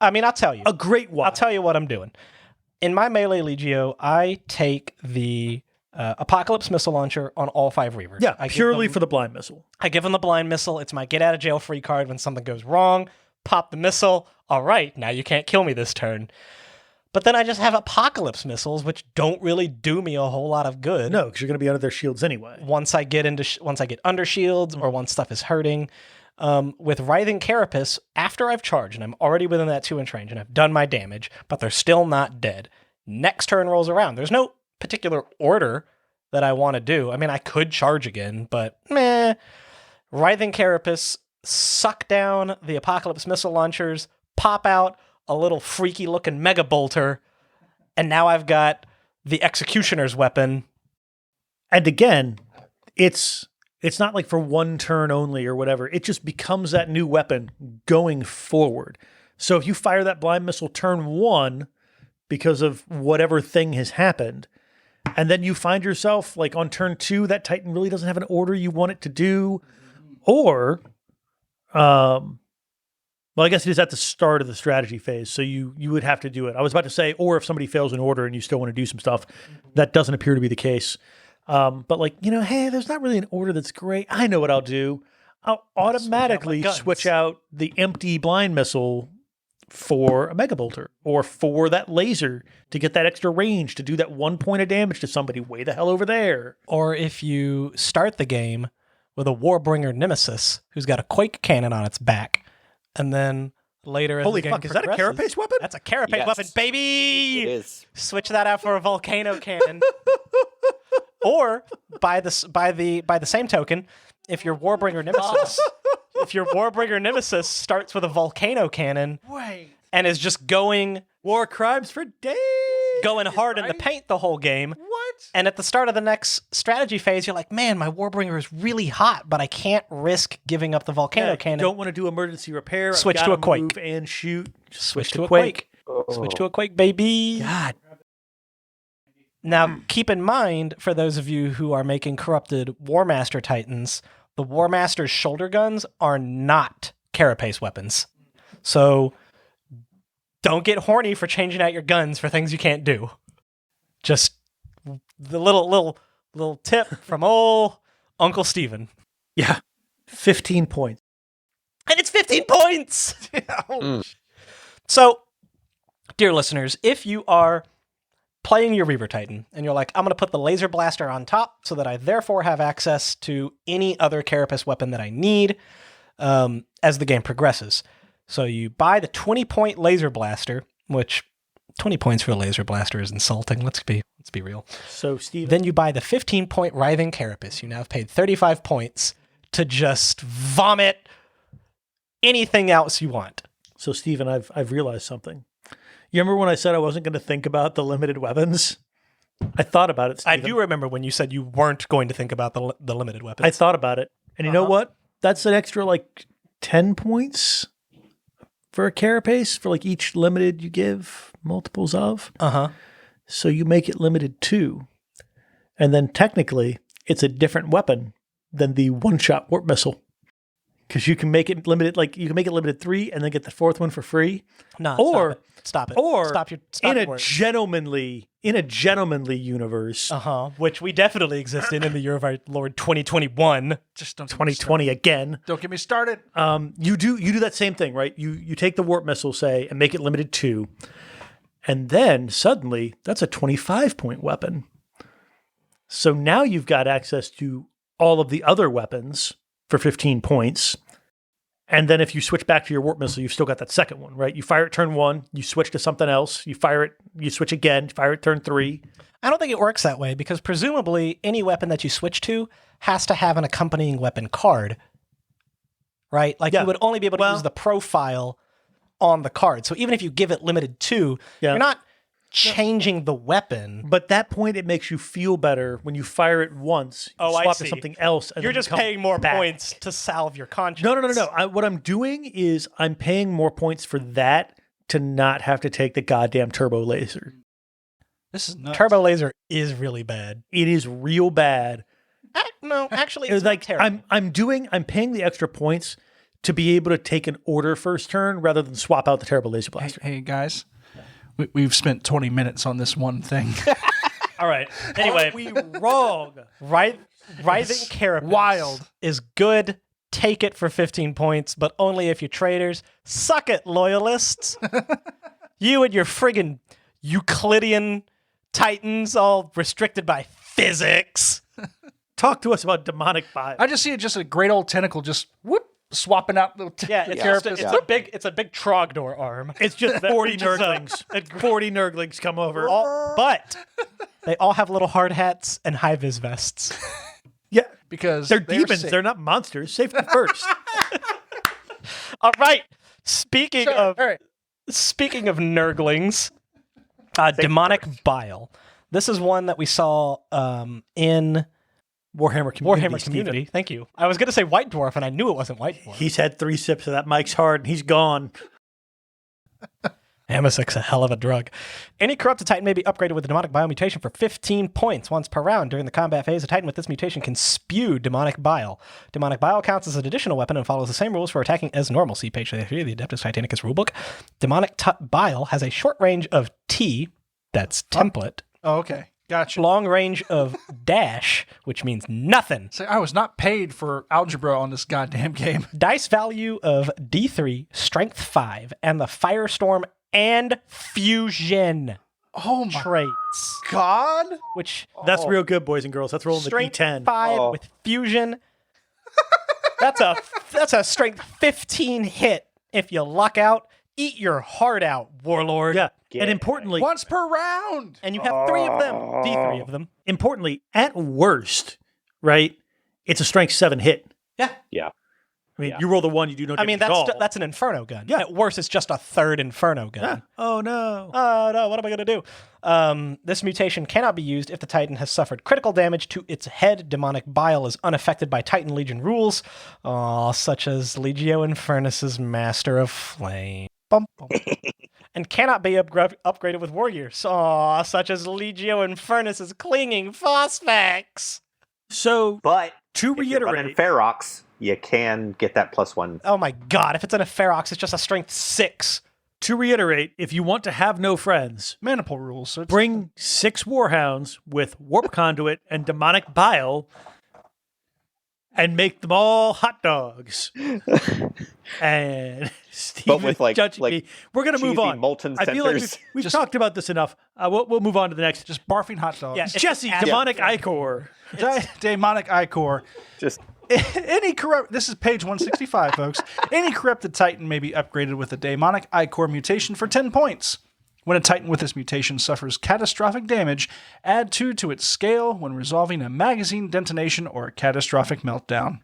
I mean, I'll tell you. A great while. I'll tell you what I'm doing. In my melee Legio, I take the Apocalypse missile launcher on all 5 Reavers. Yeah, purely for the blind missile. I give them the blind missile. It's my get out of jail free card when something goes wrong. Pop the missile. All right, now you can't kill me this turn. But then I just have Apocalypse missiles, which don't really do me a whole lot of good. No, because you're going to be under their shields anyway. Once I get under shields or once stuff is hurting. With Writhing Carapace, after I've charged and I'm already within that 2-inch range and I've done my damage, but they're still not dead. Next turn rolls around. There's no particular order that I want to do. I mean, I could charge again, but meh. Writhing Carapace, suck down the Apocalypse missile launchers, pop out a little freaky looking mega bolter, and now I've got the Executioner's weapon. And again, it's not like for one turn only or whatever. It just becomes that new weapon going forward. So if you fire that blind missile turn 1 because of whatever thing has happened, and then you find yourself like on turn 2, that Titan really doesn't have an order you want it to do, or, well, I guess it is at the start of the strategy phase, so you would have to do it. I was about to say, or if somebody fails an order and you still want to do some stuff, that doesn't appear to be the case. But like, hey, there's not really an order that's great. I know what I'll do. I'll automatically switch out the empty blind missile for a Mega Bolter or for that laser to get that extra range to do that 1 point of damage to somebody way the hell over there. Or if you start the game with a Warbringer Nemesis who's got a Quake cannon on its back, and then later as Holy the game fuck, is that a Carapace weapon? That's a Carapace Yes. weapon, baby! It is. Switch that out for a Volcano cannon. Or by the same token, if your Warbringer Nemesis starts with a Volcano cannon and is just going War crimes for days. going hard in the paint the whole game. What? And at the start of the next strategy phase, you're like, man, my Warbringer is really hot, but I can't risk giving up the Volcano cannon. You don't want to do emergency repair. Switch I've to a gotta Quake. move and shoot. Switch to a Quake. Switch to a Quake, baby. God. Now, keep in mind, for those of you who are making corrupted Warmaster Titans, the Warmaster's shoulder guns are not Carapace weapons. So don't get horny for changing out your guns for things you can't do. Just the little tip from old Uncle Steven. Yeah. 15 points. And it's 15 points! So, dear listeners, if you are playing your Reaver Titan and you're like, I'm going to put the laser blaster on top so that I therefore have access to any other Carapace weapon that I need as the game progresses. So you buy the 20-point laser blaster, which 20 points for a laser blaster is insulting. Let's be real. So, Steve. Then you buy the 15-point Writhing Carapace. You now have paid 35 points to just vomit anything else you want. So, Steven, I've realized something. You remember when I said I wasn't going to think about the limited weapons? I thought about it, Steven. I do remember when you said you weren't going to think about the limited weapons. I thought about it. And you know what? That's an extra, 10 points for a Carapace for, each limited you give multiples of. Uh-huh. So you make it limited 2. And then technically, it's a different weapon than the one-shot warp missile. Because you can make it limited, you can make it limited 3 and then get the 4th one for free. No, or stop it. Or stop your words. gentlemanly universe, Which we definitely exist in the year of our Lord 2021. Just don't 2020 again. Don't get me started. You do that same thing, right? You take the warp missile, say, and make it limited 2, and then suddenly that's a 25-point weapon. So now you've got access to all of the other weapons for 15 points. And then if you switch back to your warp missile, you've still got that second one, right? You fire it turn 1, you switch to something else, you fire it, you switch again, fire it turn 3. I don't think it works that way because presumably any weapon that you switch to has to have an accompanying weapon card, right? You would only be able to use the profile on the card. So even if you give it limited 2, you're not changing the weapon. But at that point, it makes you feel better when you fire it once, you swap to something else. And you're then just come paying more back. points to salve your conscience. No. What I'm doing is I'm paying more points for that to not have to take the goddamn turbo laser. This is nuts. Turbo laser is really bad. It is real bad. No, actually, It's it's not terrible. I'm paying the extra points to be able to take an order first turn rather than swap out the terrible laser blaster. Hey guys, we've spent 20 minutes on this one thing. All right. Anyway, We wrong. Writhing Carapace wild. is good. Take it for 15 points, but only if you're traitors. Suck it, loyalists. You and your friggin' Euclidean titans all restricted by physics. Talk to us about demonic bile. I just see it just a great old tentacle just whoop swapping out little It's a big Trogdor arm. It's just 40 nurglings. 40 nurglings come over. But they all have little hard hats and high-vis vests. Yeah, because they're they're demons. sick. They're not monsters. Safety first. All right. Speaking All right. of nurglings, demonic bile. This is one that we saw in Warhammer Community. Thank you. I was going to say White Dwarf, and I knew it wasn't White Dwarf. He's had 3 sips of that Mike's Hard, and he's gone. Amasec's a hell of a drug. Any corrupted Titan may be upgraded with a demonic bile mutation for 15 points. Once per round during the combat phase, a Titan with this mutation can spew demonic bile. Demonic bile counts as an additional weapon and follows the same rules for attacking as normal. See page 33 of the Adeptus Titanicus rulebook. Demonic bile has a short range of T, that's template. Oh, okay. Gotcha. Long range of dash, which means nothing. So I was not paid for algebra on this goddamn game. Dice value of D3, strength 5, and the firestorm and fusion Oh my traits. God. Which That's real good, boys and girls. That's rolling the strength D10. 5 with fusion. That's a strength 15 hit. If you luck out, eat your heart out, Warlord. Yeah. And importantly, Once per round. And you have 3 of them. D3 of them. at worst, right? It's a strength 7 hit. Yeah. Yeah. I mean, you roll the 1, you do no I mean, damage at all. that's an Inferno gun. Yeah. At worst, it's just a third Inferno gun. Yeah. Oh no. Oh no, what am I going to do? This mutation cannot be used if the Titan has suffered critical damage to its head. Demonic bile is unaffected by Titan Legion rules, such as Legio Infernus's Master of Flame. Bum, bum. And cannot be upgraded with warriors, such as Legio Infernus's Clinging Phosphax. So, But to if you're running reiterate, Ferox, you can get that +1. Oh my god, if it's in a Ferox, it's just a strength 6. if you want to have no friends, Maniple rules. So it's bring 6 warhounds with warp conduit and demonic bile and make them all hot dogs. And Steve with, like- judging like me. We're going to move cheesy on. molten I feel like centers. we've Just- talked about this enough. We'll move on to the next. just barfing hot dogs. Yeah, it's Jesse, acid. demonic ichor. Demonic Ichor. Just This is page 165, folks. Any corrupted Titan may be upgraded with a demonic Ichor mutation for 10 points. When a Titan with this mutation suffers catastrophic damage, add 2 to its scale when resolving a magazine detonation or a catastrophic meltdown.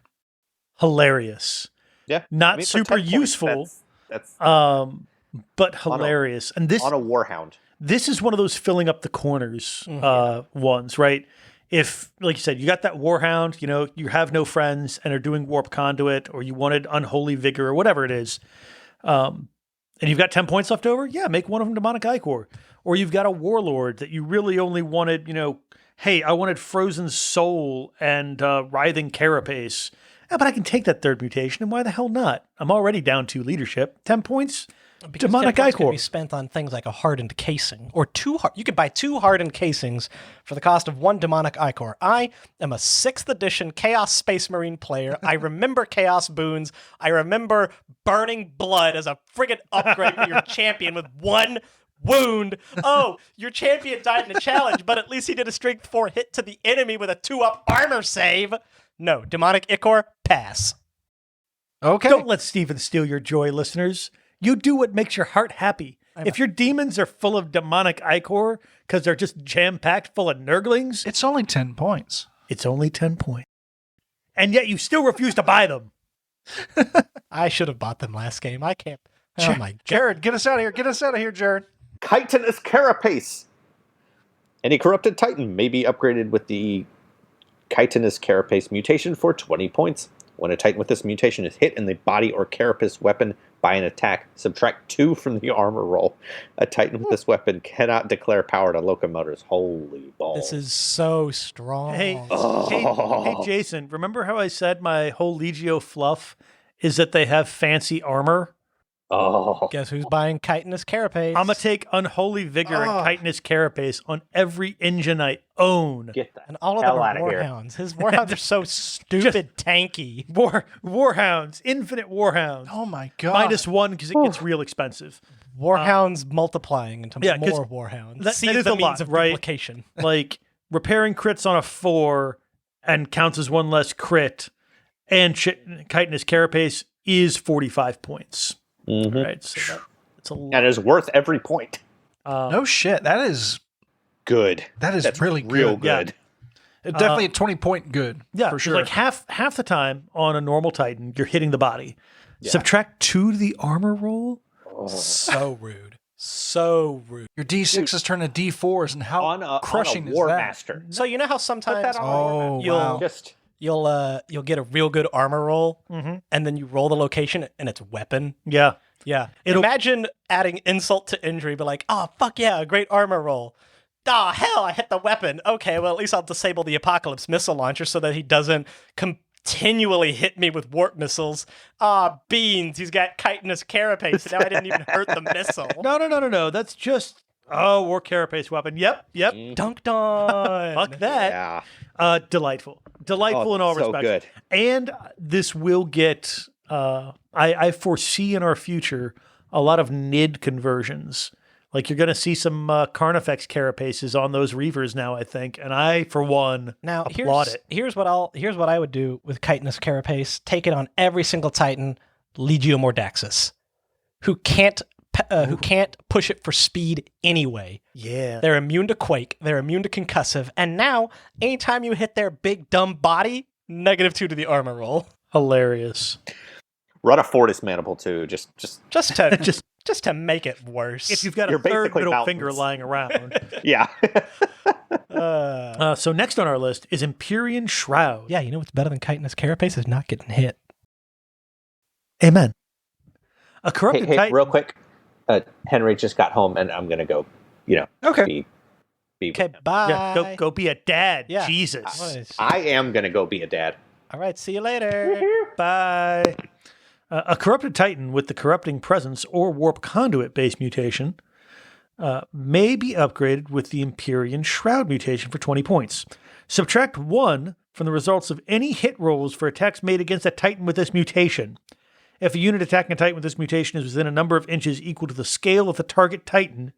Hilarious. yeah. Not I mean, for super 10 points, useful. That's But hilarious. And this on a Warhound. this is one of those filling up the corners ones, right? If, like you said, you got that Warhound, you have no friends and are doing Warp Conduit, or you wanted Unholy Vigor, or whatever it is, and you've got 10 points left over, yeah, make one of them Demonic Ichor. Or you've got a Warlord that you really only wanted, hey, I wanted Frozen Soul and Writhing Carapace. Yeah, but I can take that third mutation, and why the hell not? I'm already down 2 leadership. 10 points, Because Demonic 10 points Ichor. can be spent on things like a hardened casing, or 2 you could buy 2 hardened casings for the cost of 1 demonic ichor. I am a 6th edition Chaos Space Marine player. I remember Chaos boons. I remember burning blood as a friggin' upgrade for your champion with 1 wound. Oh, your champion died in a challenge, but at least he did a strength 4 hit to the enemy with a 2-up armor save. No, demonic ichor, pass. Okay. Don't let Steven steal your joy, listeners. You do what makes your heart happy. If your demons are full of demonic ichor because they're just jam-packed full of nurglings, It's only 10 points. it's only 10 points. And yet you still refuse to buy them. I should have bought them last game. I can't. Oh my god. Jared, get us out of here. Get us out of here, Jared. Chitinous Carapace. Any corrupted Titan may be upgraded with the Chitinous Carapace mutation for 20 points. When a Titan with this mutation is hit in the body or carapace weapon by an attack, subtract 2 from the armor roll. A Titan with this weapon cannot declare power to locomotives. Holy balls. This is so strong. Hey, Jason, remember how I said my whole Legio fluff is that they have fancy armor? Oh. Guess who's buying chitinous carapace? I'm going to take Unholy Vigor and Chitinous Carapace on every engine I own. Get that And all of hell them are out of here. Warhounds. His Warhounds are so stupid tanky. Warhounds, infinite Warhounds. Oh my God. -1 because it gets real expensive. Warhounds multiplying into 'cause more Warhounds. that Seize is the a means lot, of right? duplication. Like repairing crits on a 4 and counts as 1 less crit, and Chitinous Carapace is 45 points. Mhm. Right, so that's a lot. And it's worth every point. No shit. That is Good. That's really good. real Yeah. good. Definitely a 20-point good. Yeah, for 'cause sure. like half the time on a normal Titan, you're hitting the body. Subtract 2 to the armor roll. So rude. So rude. Your D6s turn to D4s, and how On a crushing is War that? Master. So you know how sometimes that on. Oh, You'll- wow. Just you'll get a real good armor roll, and then you roll the location and it's weapon. Yeah. Yeah. Imagine adding insult to injury, but like, oh, fuck yeah, a great armor roll. Oh, hell, I hit the weapon. Okay, well, at least I'll disable the Apocalypse missile launcher so that he doesn't continually hit me with warp missiles. Ah, beans, he's got chitinous carapace, and now I didn't even hurt the missile. No. That's just, war carapace weapon. Yep. Dunked on. Fuck that. Yeah. Delightful in all so respects. Good. And this will get, I foresee in our future a lot of NID conversions. Like you're going to see some Carnifex carapaces on those Reavers now, I think, and I, for one, applaud it. Here's what I would do with chitinous carapace: take it on every single Titan, Legio Mordaxus, who can't push it for speed anyway. Yeah, they're immune to quake, they're immune to concussive, and now anytime you hit their big dumb body, -2 to the armor roll. Hilarious. Run a Fortis Maniple too. Just to make it worse. If you've got a third middle finger lying around. Yeah. So next on our list is Empyrean Shroud. Yeah, you know what's better than chitinous carapace is not getting hit. Amen. A corrupted Hey, Titan. real quick. Henry just got home, and I'm gonna go. Okay. Okay, bye. Yeah, go be a dad. Yeah. Jesus. I am gonna go be a dad. All right, see you later. Bye. A corrupted Titan with the corrupting presence or warp conduit-based mutation may be upgraded with the Empyrean Shroud mutation for 20 points. Subtract 1 from the results of any hit rolls for attacks made against a Titan with this mutation. If a unit attacking a Titan with this mutation is within a number of inches equal to the scale of the target Titan,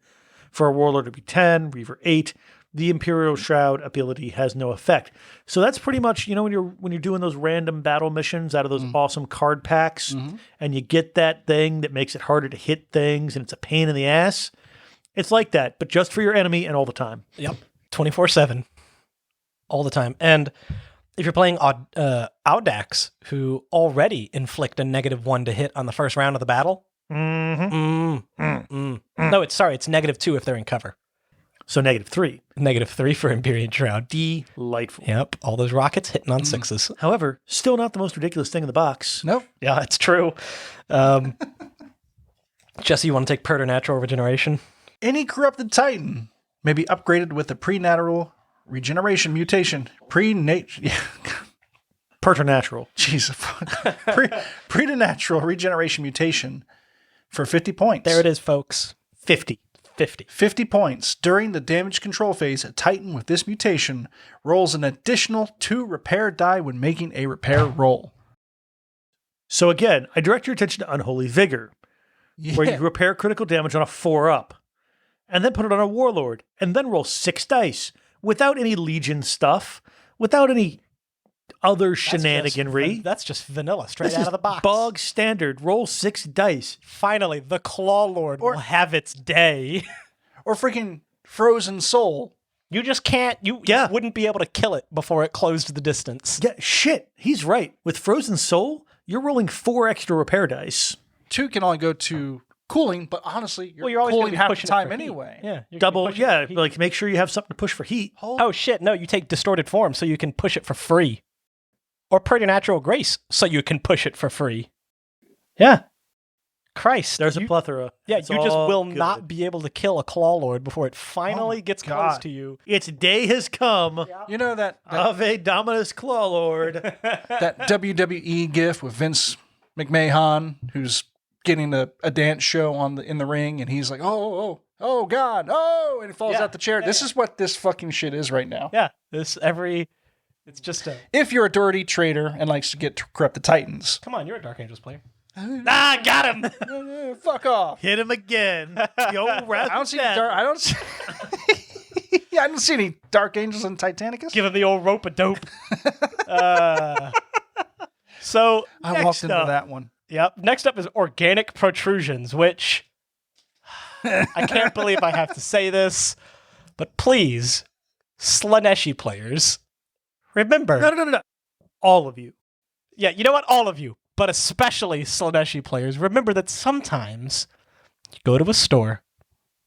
for a Warlord to be 10, Reaver 8, the Imperial Shroud ability has no effect. So that's pretty much, when you're doing those random battle missions out of those awesome card packs, and you get that thing that makes it harder to hit things, and it's a pain in the ass. It's like that, but just for your enemy and all the time. Yep, 24/7, all the time. And if you're playing Audax, who already inflict a -1 to hit on the first round of the battle, no, it's -2 if they're in cover. So -3. -3 for Empyrean Shroud. Delightful. Yep, all those rockets hitting on 6s. However, still not the most ridiculous thing in the box. Nope. Yeah, that's true. Jesse, you want to take Preternatural Regeneration? Any corrupted Titan may be upgraded with a prenatal regeneration mutation. Preternatural. Jesus. Preternatural regeneration mutation for 50 points. There it is, folks. 50 points. During the damage control phase, a Titan with this mutation rolls an additional 2 repair die when making a repair roll. So again, I direct your attention to Unholy Vigor, where you repair critical damage on a 4-up, and then put it on a Warlord, and then roll 6 dice, without any Legion stuff, without any other shenaniganry. That's just vanilla, straight out of the box. Bog standard. Roll 6 dice. Finally, the Claw Lord will have its day. Or freaking Frozen Soul. You just can't. You wouldn't be able to kill it before it closed the distance. Yeah, shit. He's right. With Frozen Soul, you're rolling 4 extra repair dice. 2 can only go to cooling, but honestly, you're always cooling half the pushing time anyway. Yeah, double. Yeah, like make sure you have something to push for heat. Oh shit! No, you take Distorted Form so you can push it for free. Or Preternatural Grace, so you can push it for free. Yeah. Christ. There's a plethora. Yeah, It's you just all will good. not be able to kill a Claw Lord before it finally gets close to you. Its day has come. You know that Ave Dominus Claw Lord. that WWE gif with Vince McMahon, who's getting a dance show in the ring, and he's like, oh God, and he falls out the chair. This is what this fucking shit is right now. Yeah, it's just a... If you're a dirty traitor and likes to get corrupted Titans. Come on, you're a Dark Angels player. Got him. Fuck off. Hit him again. Yo, I don't see I don't see any Dark Angels in Titanicus. Give him the old rope-a-dope. So I walked into that one. Yep. Next up is Organic Protrusions, which I can't believe I have to say this, but please, Slaneshi players, remember. No. All of you. Yeah, you know what? All of you, but especially Slaneshi players, remember that sometimes you go to a store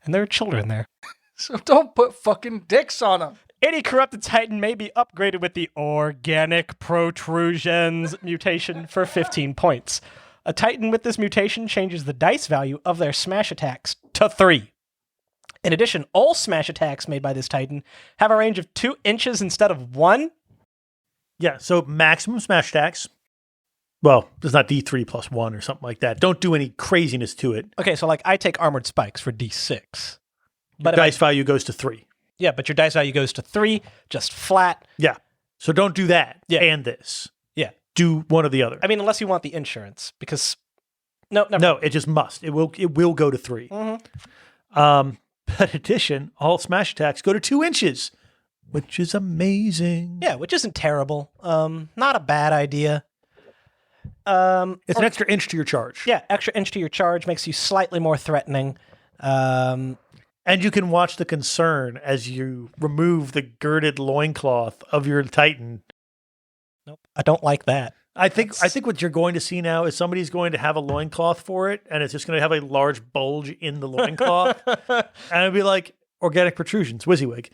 and there are children there. So don't put fucking dicks on them. Any corrupted Titan may be upgraded with the Organic Protrusions mutation for 15 points. A Titan with this mutation changes the dice value of their smash attacks to 3. In addition, all smash attacks made by this Titan have a range of 2 inches instead of 1. Yeah, so maximum smash attacks. Well, it's not D3 plus 1 or something like that. Don't do any craziness to it. Okay, so like I take armored spikes for D6. But dice value goes to 3. Yeah, but your dice value goes to 3, just flat. Yeah. So don't do that and this. Yeah. Do one or the other. I mean, unless you want the insurance, because no, never. No, it just must. It will go to 3. Mm-hmm. But in addition, all smash attacks go to 2 inches, which is amazing. Yeah, which isn't terrible. Not a bad idea. It's an extra inch to your charge. Yeah, extra inch to your charge makes you slightly more threatening. And you can watch the concern as you remove the girded loincloth of your Titan. Nope, I don't like that. I think what you're going to see now is somebody's going to have a loincloth for it, and it's just going to have a large bulge in the loincloth. And it'll be like organic protrusions, WYSIWYG.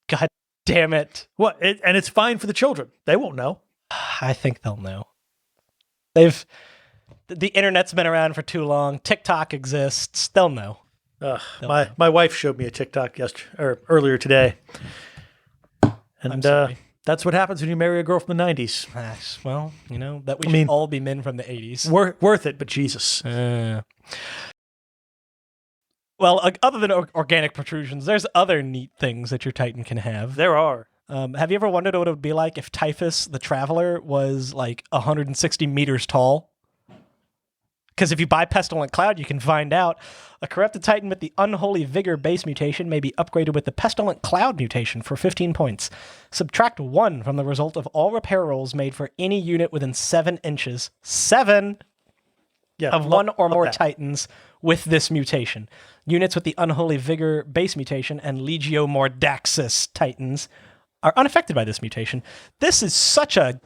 God damn it. What? And it's fine for the children. They won't know. I think they'll know. The internet's been around for too long. TikTok exists. They'll know. My wife showed me a TikTok earlier today. And I'm sorry. that's what happens when you marry a girl from the 90s. Well, that we should all be men from the 80s. Worth it, but Jesus. Well, other than organic protrusions, there's other neat things that your Titan can have. There are. Have you ever wondered what it would be like if Typhus, the Traveler, was like 160 meters tall? Because if you buy Pestilent Cloud, you can find out. A corrupted Titan with the Unholy Vigor base mutation may be upgraded with the Pestilent Cloud mutation for 15 points. Subtract 1 from the result of all repair rolls made for any unit within 7 inches. 7 of one or more Titans with this mutation. Units with the Unholy Vigor base mutation and Legio Mordaxis Titans are unaffected by this mutation. This is such a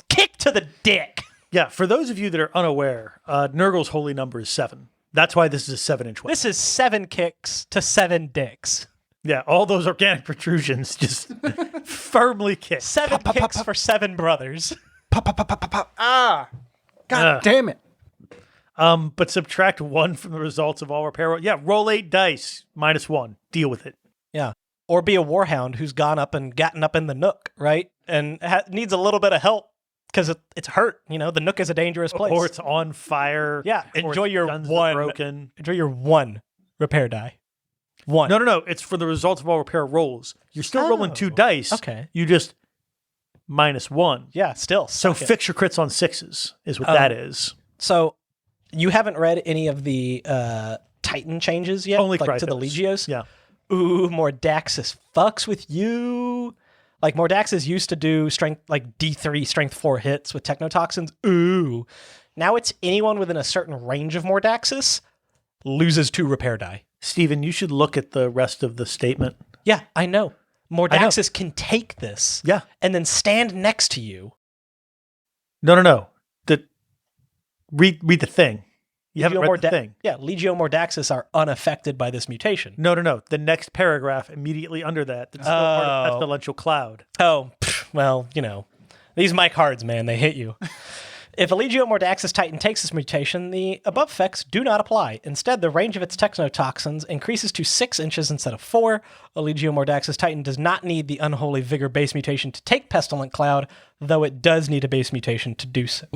kick to the dick. Yeah, for those of you that are unaware, Nurgle's holy number is 7. That's why this is a 7-inch weapon. This is 7 kicks to 7 dicks. Yeah, all those organic protrusions just firmly kicked. 7 kicks for 7 brothers. Pop, pop, pop, pop, pop, pop. Ah! God damn it. But subtract 1 from the results of all repair. Yeah, roll 8 dice, -1. Deal with it. Yeah. Or be a warhound who's gone up and gotten up in the nook, right? And needs a little bit of help. Because it's hurt, the Nook is a dangerous place. Or it's on fire. Yeah, enjoy your guns one. Broken. Enjoy your 1 repair die. 1. No. It's for the results of all repair rolls. You're still rolling 2 dice. Okay. You just -1. Yeah, still. So fix your crits on 6s is what that is. So you haven't read any of the Titan changes yet? Only like to the Legios? Yeah. Ooh, Mordaxis fucks with you. Like, Mordaxis used to do strength, like D3, strength 4 hits with Technotoxins. Ooh. Now it's anyone within a certain range of Mordaxis loses 2 repair die. Steven, you should look at the rest of the statement. Yeah, I know. Mordaxis can take this and then stand next to you. No. Read the thing. You haven't read the thing. Yeah, Legio Mordaxis are unaffected by this mutation. No. The next paragraph immediately under that's still part of Pestilential Cloud. Oh, well, these mic hards, man, they hit you. If a Legio Mordaxis Titan takes this mutation, the above effects do not apply. Instead, the range of its Technotoxins increases to 6 inches instead of 4. A Legio Mordaxis Titan does not need the Unholy Vigor base mutation to take Pestilent Cloud, though it does need a base mutation to do so.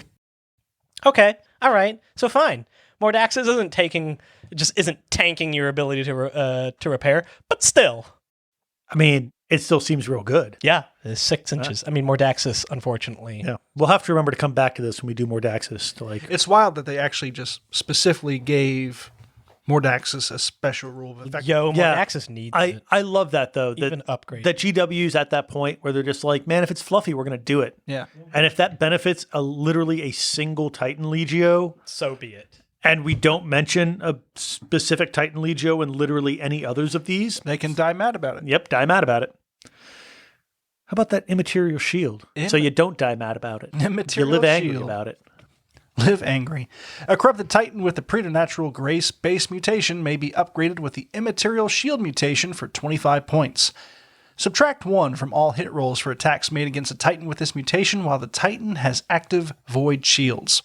Okay, all right, so fine. Mordaxis isn't tanking your ability to repair, but still. I mean, it still seems real good. Yeah, it's 6 inches. I mean, Mordaxis, unfortunately. Yeah, we'll have to remember to come back to this when we do Mordaxis. It's wild that they actually just specifically gave Mordaxis a special rule of effect. Mordaxis needs it. I love that, though. Even upgrade. That GW's at that point where they're just like, man, if it's fluffy, we're going to do it. Yeah. And if that benefits literally a single Titan Legio, so be it. And we don't mention a specific Titan Legio in literally any others of these, they can die mad about it. Yep, die mad about it. How about that immaterial shield? So you don't die mad about it. Immaterial you live angry shield. about it. Live angry. A corrupted Titan with the preternatural grace base mutation may be upgraded with the immaterial shield mutation for 25 points. Subtract 1 from all hit rolls for attacks made against a Titan with this mutation while the Titan has active void shields.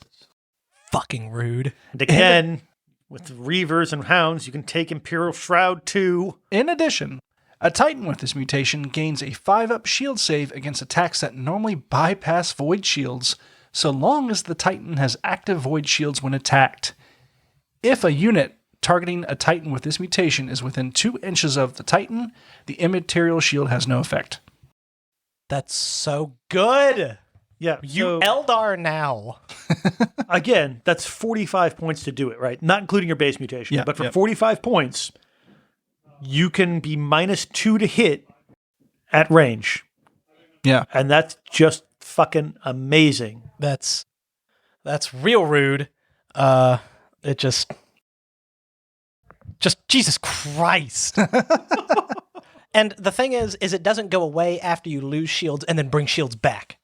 fucking rude. And again, with Reavers and Hounds, you can take Imperial Shroud too. In addition, a Titan with this mutation gains a 5-up shield save against attacks that normally bypass void shields, so long as the Titan has active void shields when attacked. If a unit targeting a Titan with this mutation is within 2 inches of the Titan, the immaterial shield has no effect. That's so good. Yeah. You Eldar now. Again, that's 45 points to do it, right? Not including your base mutation. Yeah, but for yep. 45 points, you can be -2 to hit at range. Yeah. And that's just fucking amazing. That's real rude. It just Jesus Christ. And the thing is it doesn't go away after you lose shields and then bring shields back,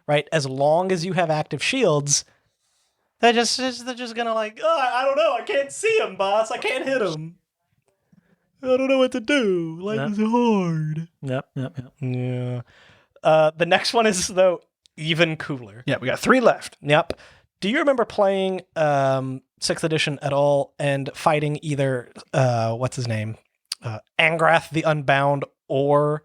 right? As long as you have active shields, they're just gonna like, oh, I don't know, I can't see him, boss, I can't hit him. I don't know what to do. Life is hard. Yep. Yeah. The next one is though even cooler. Yeah, we got 3 left. Yep. Do you remember playing 6th edition at all and fighting either what's his name? Angrath the Unbound or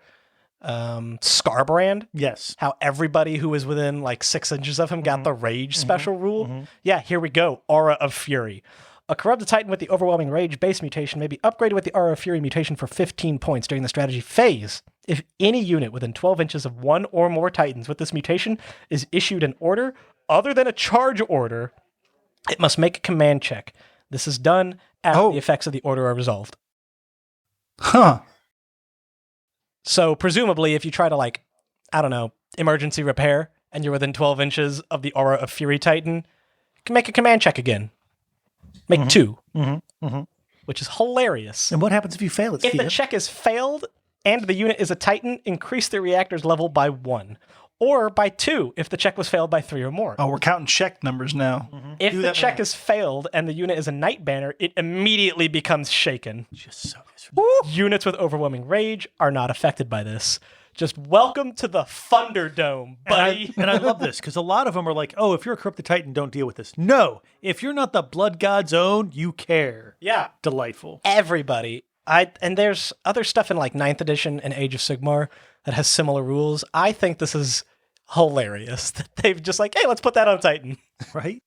Scarbrand? Yes. How everybody who was within like 6 inches of him got the rage special rule? Yeah, here we go. Aura of Fury. A corrupted Titan with the overwhelming rage base mutation may be upgraded with the Aura of Fury mutation for 15 points during the strategy phase. If any unit within 12 inches of 1 or more Titans with this mutation is issued an order other than a charge order, it must make a command check. This is done after the effects of the order are resolved. Huh. So presumably, if you try to, like, I don't know, emergency repair, and you're within 12 inches of the Aura of Fury Titan, you can make a command check again. Make 2. Which is hilarious. And what happens if you fail it, If the check is failed and the unit is a Titan, increase the reactor's level by 1. Or by 2 if the check was failed by 3 or more. Oh, we're counting check numbers now. If the check is failed and the unit is a Knight Banner, it immediately becomes shaken. Just so Units with overwhelming rage are not affected by this. Just welcome to the Thunderdome, buddy. And I love this, because a lot of them are like, oh, if you're a corrupted Titan, don't deal with this. No, if you're not the Blood God's own, you care. Yeah. Delightful. Everybody. And there's other stuff in like 9th edition and Age of Sigmar that has similar rules. I think this is hilarious that they've just like, hey, let's put that on Titan. Right?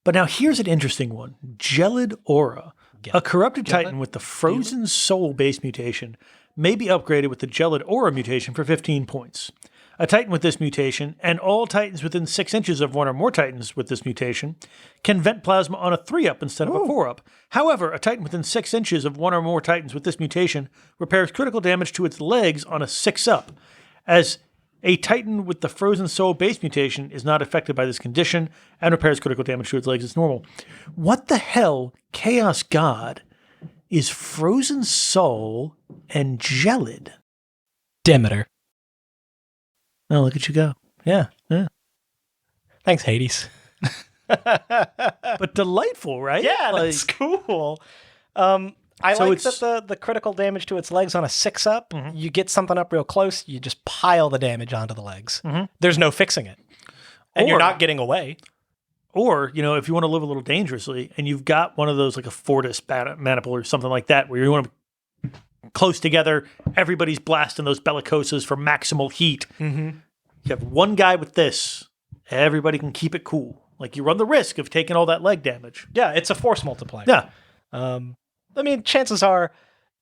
But now here's an interesting one. Gelid Aura. A corrupted Titan with the Frozen Soul base mutation may be upgraded with the Gelid Aura mutation for 15 points. A Titan with this mutation, and all Titans within 6 inches of 1 or more Titans with this mutation, can vent plasma on a 3-up instead of a 4-up. However, a Titan within 6 inches of 1 or more Titans with this mutation repairs critical damage to its legs on a 6-up. As a Titan with the Frozen Soul base mutation is not affected by this condition and repairs critical damage to its legs as normal. What the hell, Chaos God, is Frozen Soul and Gelid? Demeter. Oh, look at you go. Yeah. Yeah. Thanks, Hades. But delightful, right? Yeah, that's cool. I So like it's- that the critical damage to its legs on a 6-up, you get something up real close, you just pile the damage onto the legs. There's no fixing it. And you're Or- not getting away. Or, you know, if you want to live a little dangerously and you've got one of those like a Fortis maniple or something like that where you want to close together, everybody's blasting those bellicosas for maximal heat. You have one guy with this, everybody can keep it cool. Like you run the risk of taking all that leg damage. Yeah, it's a force multiplier. Yeah. I mean, chances are,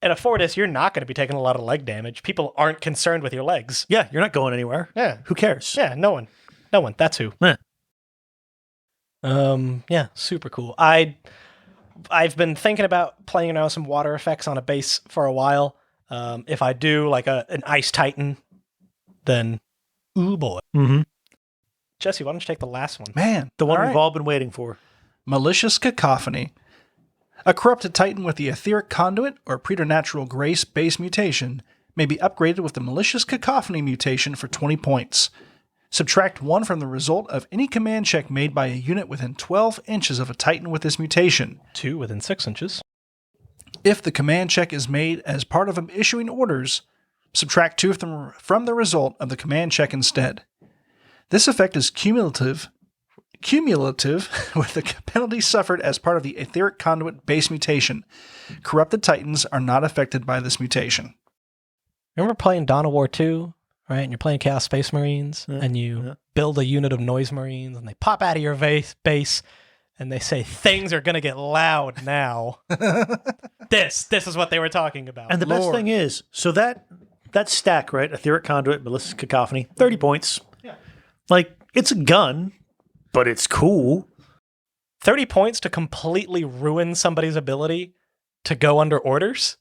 at a Fortis, you're not going to be taking a lot of leg damage. People aren't concerned with your legs. Yeah, you're not going anywhere. Yeah. Who cares? Yeah, no one. No one. That's who. Yeah. Yeah, super cool. I've been thinking about playing around some water effects on a base for a while. If I do like an Ice Titan, then ooh boy. Jesse, why don't you take the last one? Man, The one all we've right. all been waiting for. Malicious Cacophony. A corrupted Titan with the Etheric Conduit or Preternatural Grace base mutation may be upgraded with the Malicious Cacophony mutation for 20 points. Subtract 1 from the result of any command check made by a unit within 12 inches of a Titan with this mutation. 2 within 6 inches. If the command check is made as part of issuing orders, subtract 2 from the result of the command check instead. This effect is cumulative cumulative with the penalty suffered as part of the Etheric Conduit base mutation. Corrupted Titans are not affected by this mutation. Remember playing Dawn of War 2, right? And you're playing Chaos Space Marines, and you build a unit of Noise Marines, and they pop out of your base, and they say, things are going to get loud now. This is what they were talking about. And the best thing is, so that stack, right? Etheric Conduit, Ballistic Cacophony, 30 points. Yeah. Like, it's a gun, but it's cool. 30 points to completely ruin somebody's ability to go under orders?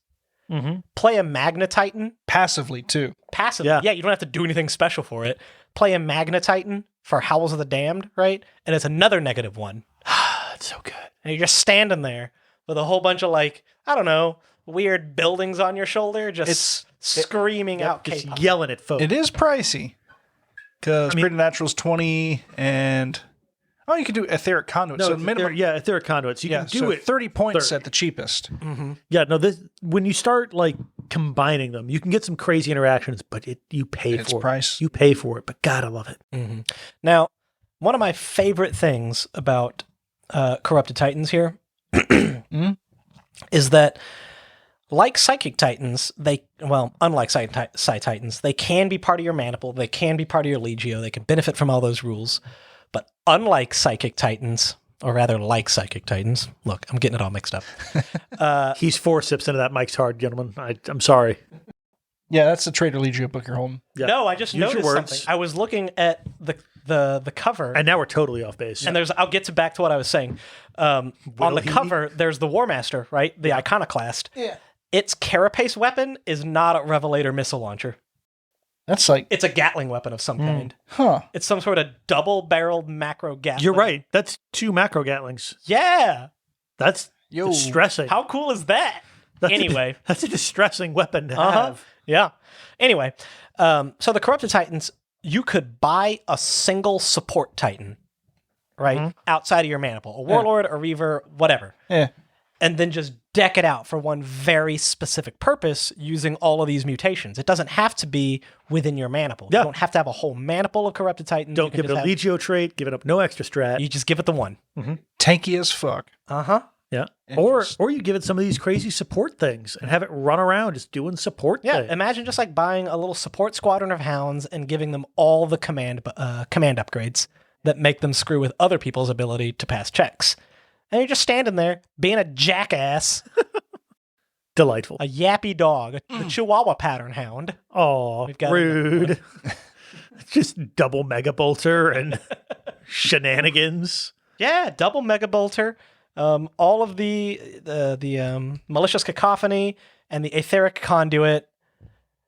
Mm-hmm. Play a Magna Titan. Passively, too. Passively. Yeah. Yeah, you don't have to do anything special for it. Play a Magna Titan for Howls of the Damned, right? And it's another -1. It's so good. And you're just standing there with a whole bunch of, like, I don't know, weird buildings on your shoulder, just screaming out Just K-pop. yelling at folks. It is pricey. Because Preternatural's 20 and... Oh, you can do Etheric Conduit. No, so minimum... Etheric Conduits. You can do it. 30 points 30. at the cheapest. Mm-hmm. Yeah, no, when you start, like, combining them, you can get some crazy interactions, but you pay It's for price. it. You pay for it, but God, I love it. Mm-hmm. Now, one of my favorite things about Corrupted Titans here is that, like Psychic Titans, unlike Psi Titans, they can be part of your Maniple, they can be part of your Legio, they can benefit from all those rules. But unlike Psychic Titans, or rather like Psychic Titans, look, I'm getting it all mixed up. He's forceps into that Mike's hard, gentlemen. I'm sorry. Yeah, that's the Traitor Legio book you're holding. Yeah. No, I just Use your noticed words. something. I was looking at the cover. And now we're totally off base. And I'll get back to what I was saying. On the cover, there's the War Master, right? The Iconoclast. Yeah. Its carapace weapon is not a Revelator missile launcher. That's like... It's a Gatling weapon of some kind. Huh. It's some sort of double-barreled macro Gatling. You're right. That's 2 macro Gatlings. Yeah. That's distressing. How cool is that? Anyway. That's a distressing weapon to have. Yeah. Anyway, so the Corrupted Titans, you could buy a single support Titan, right? Outside of your Maniple. A Warlord, a Reaver, whatever. Yeah. And then just deck it out for one very specific purpose using all of these mutations. It doesn't have to be within your Maniple. Yeah. You don't have to have a whole Maniple of Corrupted Titans. Don't give it a Legio trait. Give it up no extra strat. You just give it the one. Tanky as fuck. Uh-huh. Yeah. And Or just- you give it some of these crazy support things and have it run around just doing support Yeah, things. imagine just like buying a little support squadron of hounds and giving them all the command upgrades that make them screw with other people's ability to pass checks. And you're just standing there being a jackass, Delightful. a yappy dog, a Chihuahua pattern hound. Oh, We've got rude. Just double mega bolter and shenanigans. Yeah, double mega bolter. All of the malicious cacophony and the etheric conduit.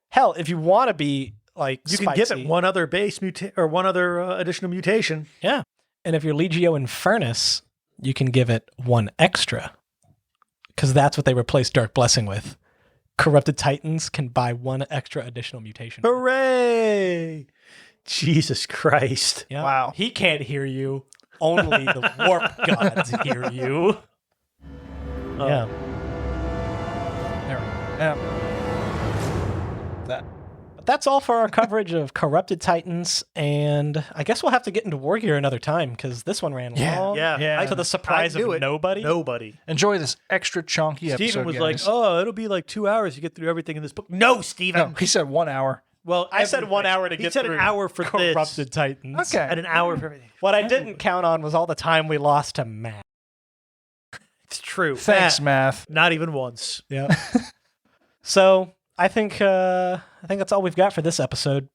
Hell, if you want to be like You spicy, can give it one other base or one other additional mutation. Yeah. And if you're Legio Infernus, you can give it one extra. Because that's what they replaced Dark Blessing with. Corrupted Titans can buy one extra additional mutation. Hooray! Jesus Christ. Yeah. Wow. He can't hear you. Only the warp gods hear you. Yeah. There we go. Yeah. That. But that's all for our coverage of Corrupted Titans. And I guess we'll have to get into War Gear another time because this one ran long. Yeah. To the surprise I knew of it. nobody. Nobody. Enjoy this extra chunky episode, Steven was guys. like, oh, it'll be like 2 hours to get through everything in this book. No, Steven. No, he said 1 hour. Well, I said 1 hour to he get said through an hour for Corrupted this. Titans. Okay. And an hour for everything. What I didn't count on was all the time we lost to Matt. It's true. Thanks, Math. Not even once. Yeah. So I think that's all we've got for this episode.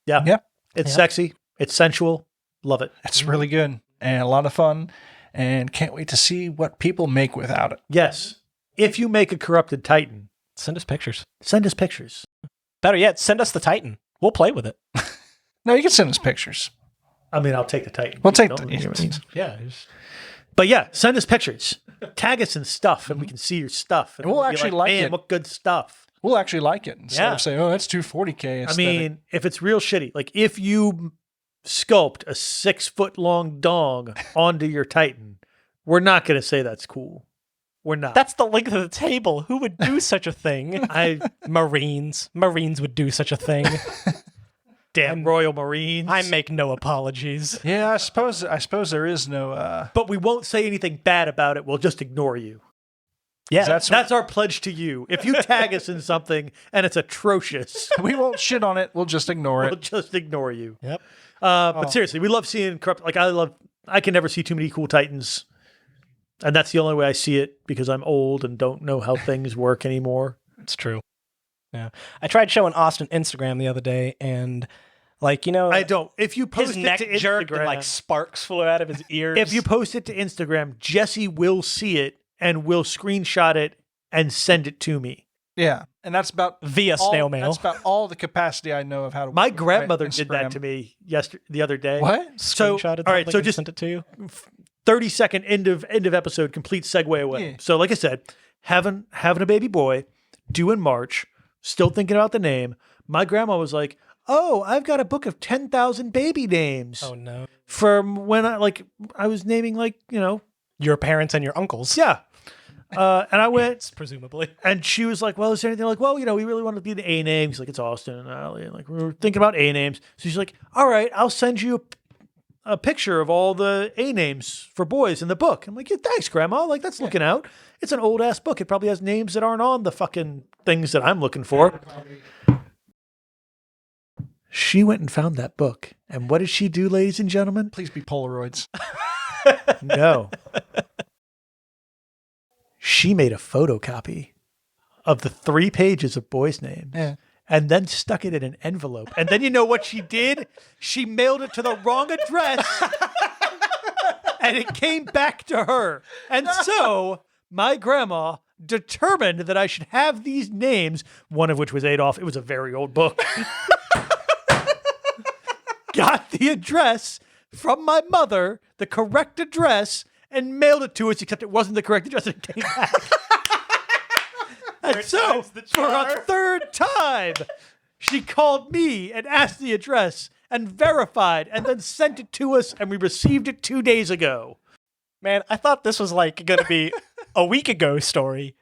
Yeah. Yep. It's Yeah. sexy. It's sensual. Love it. It's really good and a lot of fun, and can't wait to see what people make without it. Yes. If you make a corrupted Titan, Send us pictures. send us pictures. Better yet, send us the Titan. We'll play with it. No, you can send us pictures. I mean, I'll take the Titan. We'll take No, the. you know what I mean? Yeah. But yeah, send us pictures. Tag us in stuff, and we can see your stuff. And we'll be actually like man, it. what good stuff. We'll actually like it instead Yeah. of saying, "Oh, that's 240K." I aesthetic." mean, if it's real shitty, like if you sculpt a 6-foot long dong onto your Titan, we're not going to say that's cool. We're not. That's the length of the table. Who would do such a thing? I Marines. Marines would do such a thing. Damn Royal Marines. I make no apologies. Yeah, I suppose there is no. But we won't say anything bad about it. We'll just ignore you. Yeah, That's our pledge to you. If you tag us in something and it's atrocious, we won't shit on it. We'll just ignore we'll it. just ignore you. Yep. But seriously, we love seeing corrupt. Like I can never see too many cool Titans, and that's the only way I see it because I'm old and don't know how things work anymore. It's true. Yeah. I tried showing Austin Instagram the other day, and I don't. If you post his it neck to Instagram, jerked and sparks flew out of his ears. if you post it to Instagram, Jesse will see it and will screenshot it and send it to me. Yeah, and that's about via snail mail. That's about all the capacity I know of how to. My write grandmother Instagram. did that to me the other day. What? So Screenshotted all right, something so and just sent it to you. 30-second end of episode, complete segue away. Yeah. So like I said, having a baby boy, due in March, still thinking about the name. My grandma was like, "Oh, I've got a book of 10,000 baby names." Oh no. From when I was naming Your parents and your uncles. yeah. And I went, Presumably. and she was like, "Well, is there anything?" Like, "Well, we really want to be the A name." She's like, "It's Austin and Allie." And we were thinking about A names. So she's like, "All right, I'll send you a picture of all the A names for boys in the book." I'm like, "Yeah, thanks, Grandma. Like, that's looking out. It's an old ass book. It probably has names that aren't on the fucking things that I'm looking for." She went and found that book. And what did she do, ladies and gentlemen? Please be Polaroids. No. She made a photocopy of the 3 pages of boys' names and then stuck it in an envelope. And then you know what she did? She mailed it to the wrong address and it came back to her. And so my grandma determined that I should have these names, one of which was Adolf. It was a very old book. Got the address from my mother, the correct address, and mailed it to us, except it wasn't the correct address and it came back. And so, for a third time, she called me and asked the address and verified and then sent it to us, and we received it 2 days ago. Man, I thought this was going to be a week ago story.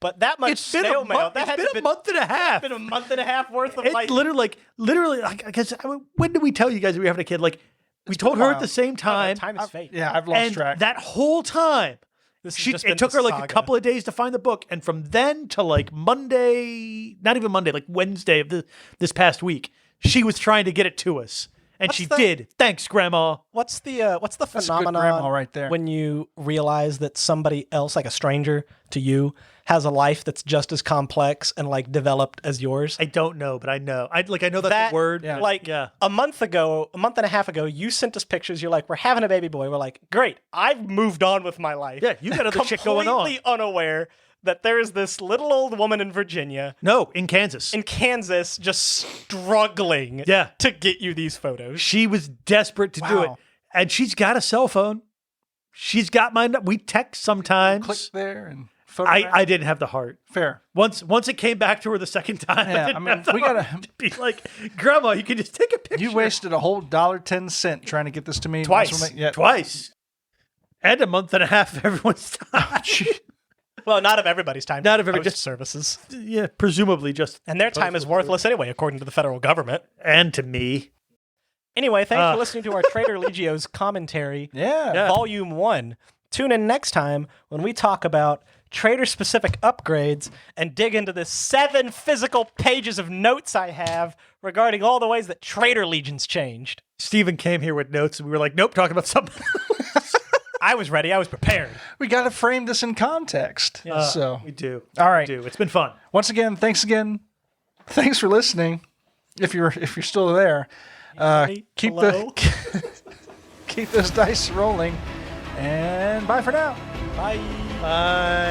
But that much It's been snail a mail. month. That It's had been a month and a half. been a month and a half worth of It's literally, I guess, when did we tell you guys we were having a kid? Like, we told her at the same time. Time is fate. Yeah, I've lost And track. that whole time, This has just been it took the her like a saga. couple of days to find the book. And from then to like Monday, not even Monday, like Wednesday of this past week, she was trying to get it to us. And What's she the- did. Thanks, Grandma. What's the That's a good phenomenon grandma right there. when you realize that somebody else, like a stranger to you, has a life that's just as complex and developed as yours? I don't know, but I know. I know that's That- the word. yeah. A month and a half ago, you sent us pictures. You're like, we're having a baby boy. We're like, great. I've moved on with my life. Yeah, you got other shit going on. Completely unaware that there's this little old woman in Virginia, No, in Kansas. in Kansas, just struggling Yeah. to get you these photos. She was desperate to do it. Wow. And she's got a cell phone. She's got mine. We text sometimes. Click there and photograph. I didn't have the heart. Fair. Once it came back to her the second time, Yeah, I didn't I mean, have the we heart gotta- to be like, Grandma, you can just take a picture. You wasted a whole $1.10 trying to get this to me. Twice. Yeah. Twice. And a month and a half of everyone's time. Well, not of everybody's time. Not of every- Post just- services. Yeah, presumably just. And their time is worthless anyway, according to the federal government. And to me. Anyway, thanks for listening to our Traitor Legios commentary, Yeah. Volume 1. Tune in next time when we talk about Traitor-specific upgrades and dig into the 7 physical pages of notes I have regarding all the ways that Traitor Legions changed. Stephen came here with notes and we were like, nope, talking about something. I was ready. I was prepared. We got to frame this in context. So, We do. all right. We do. It's been fun. Once again, thanks again. Thanks for listening. If you're still there, keep Hello? keep those dice rolling. And bye for now. Bye. Bye.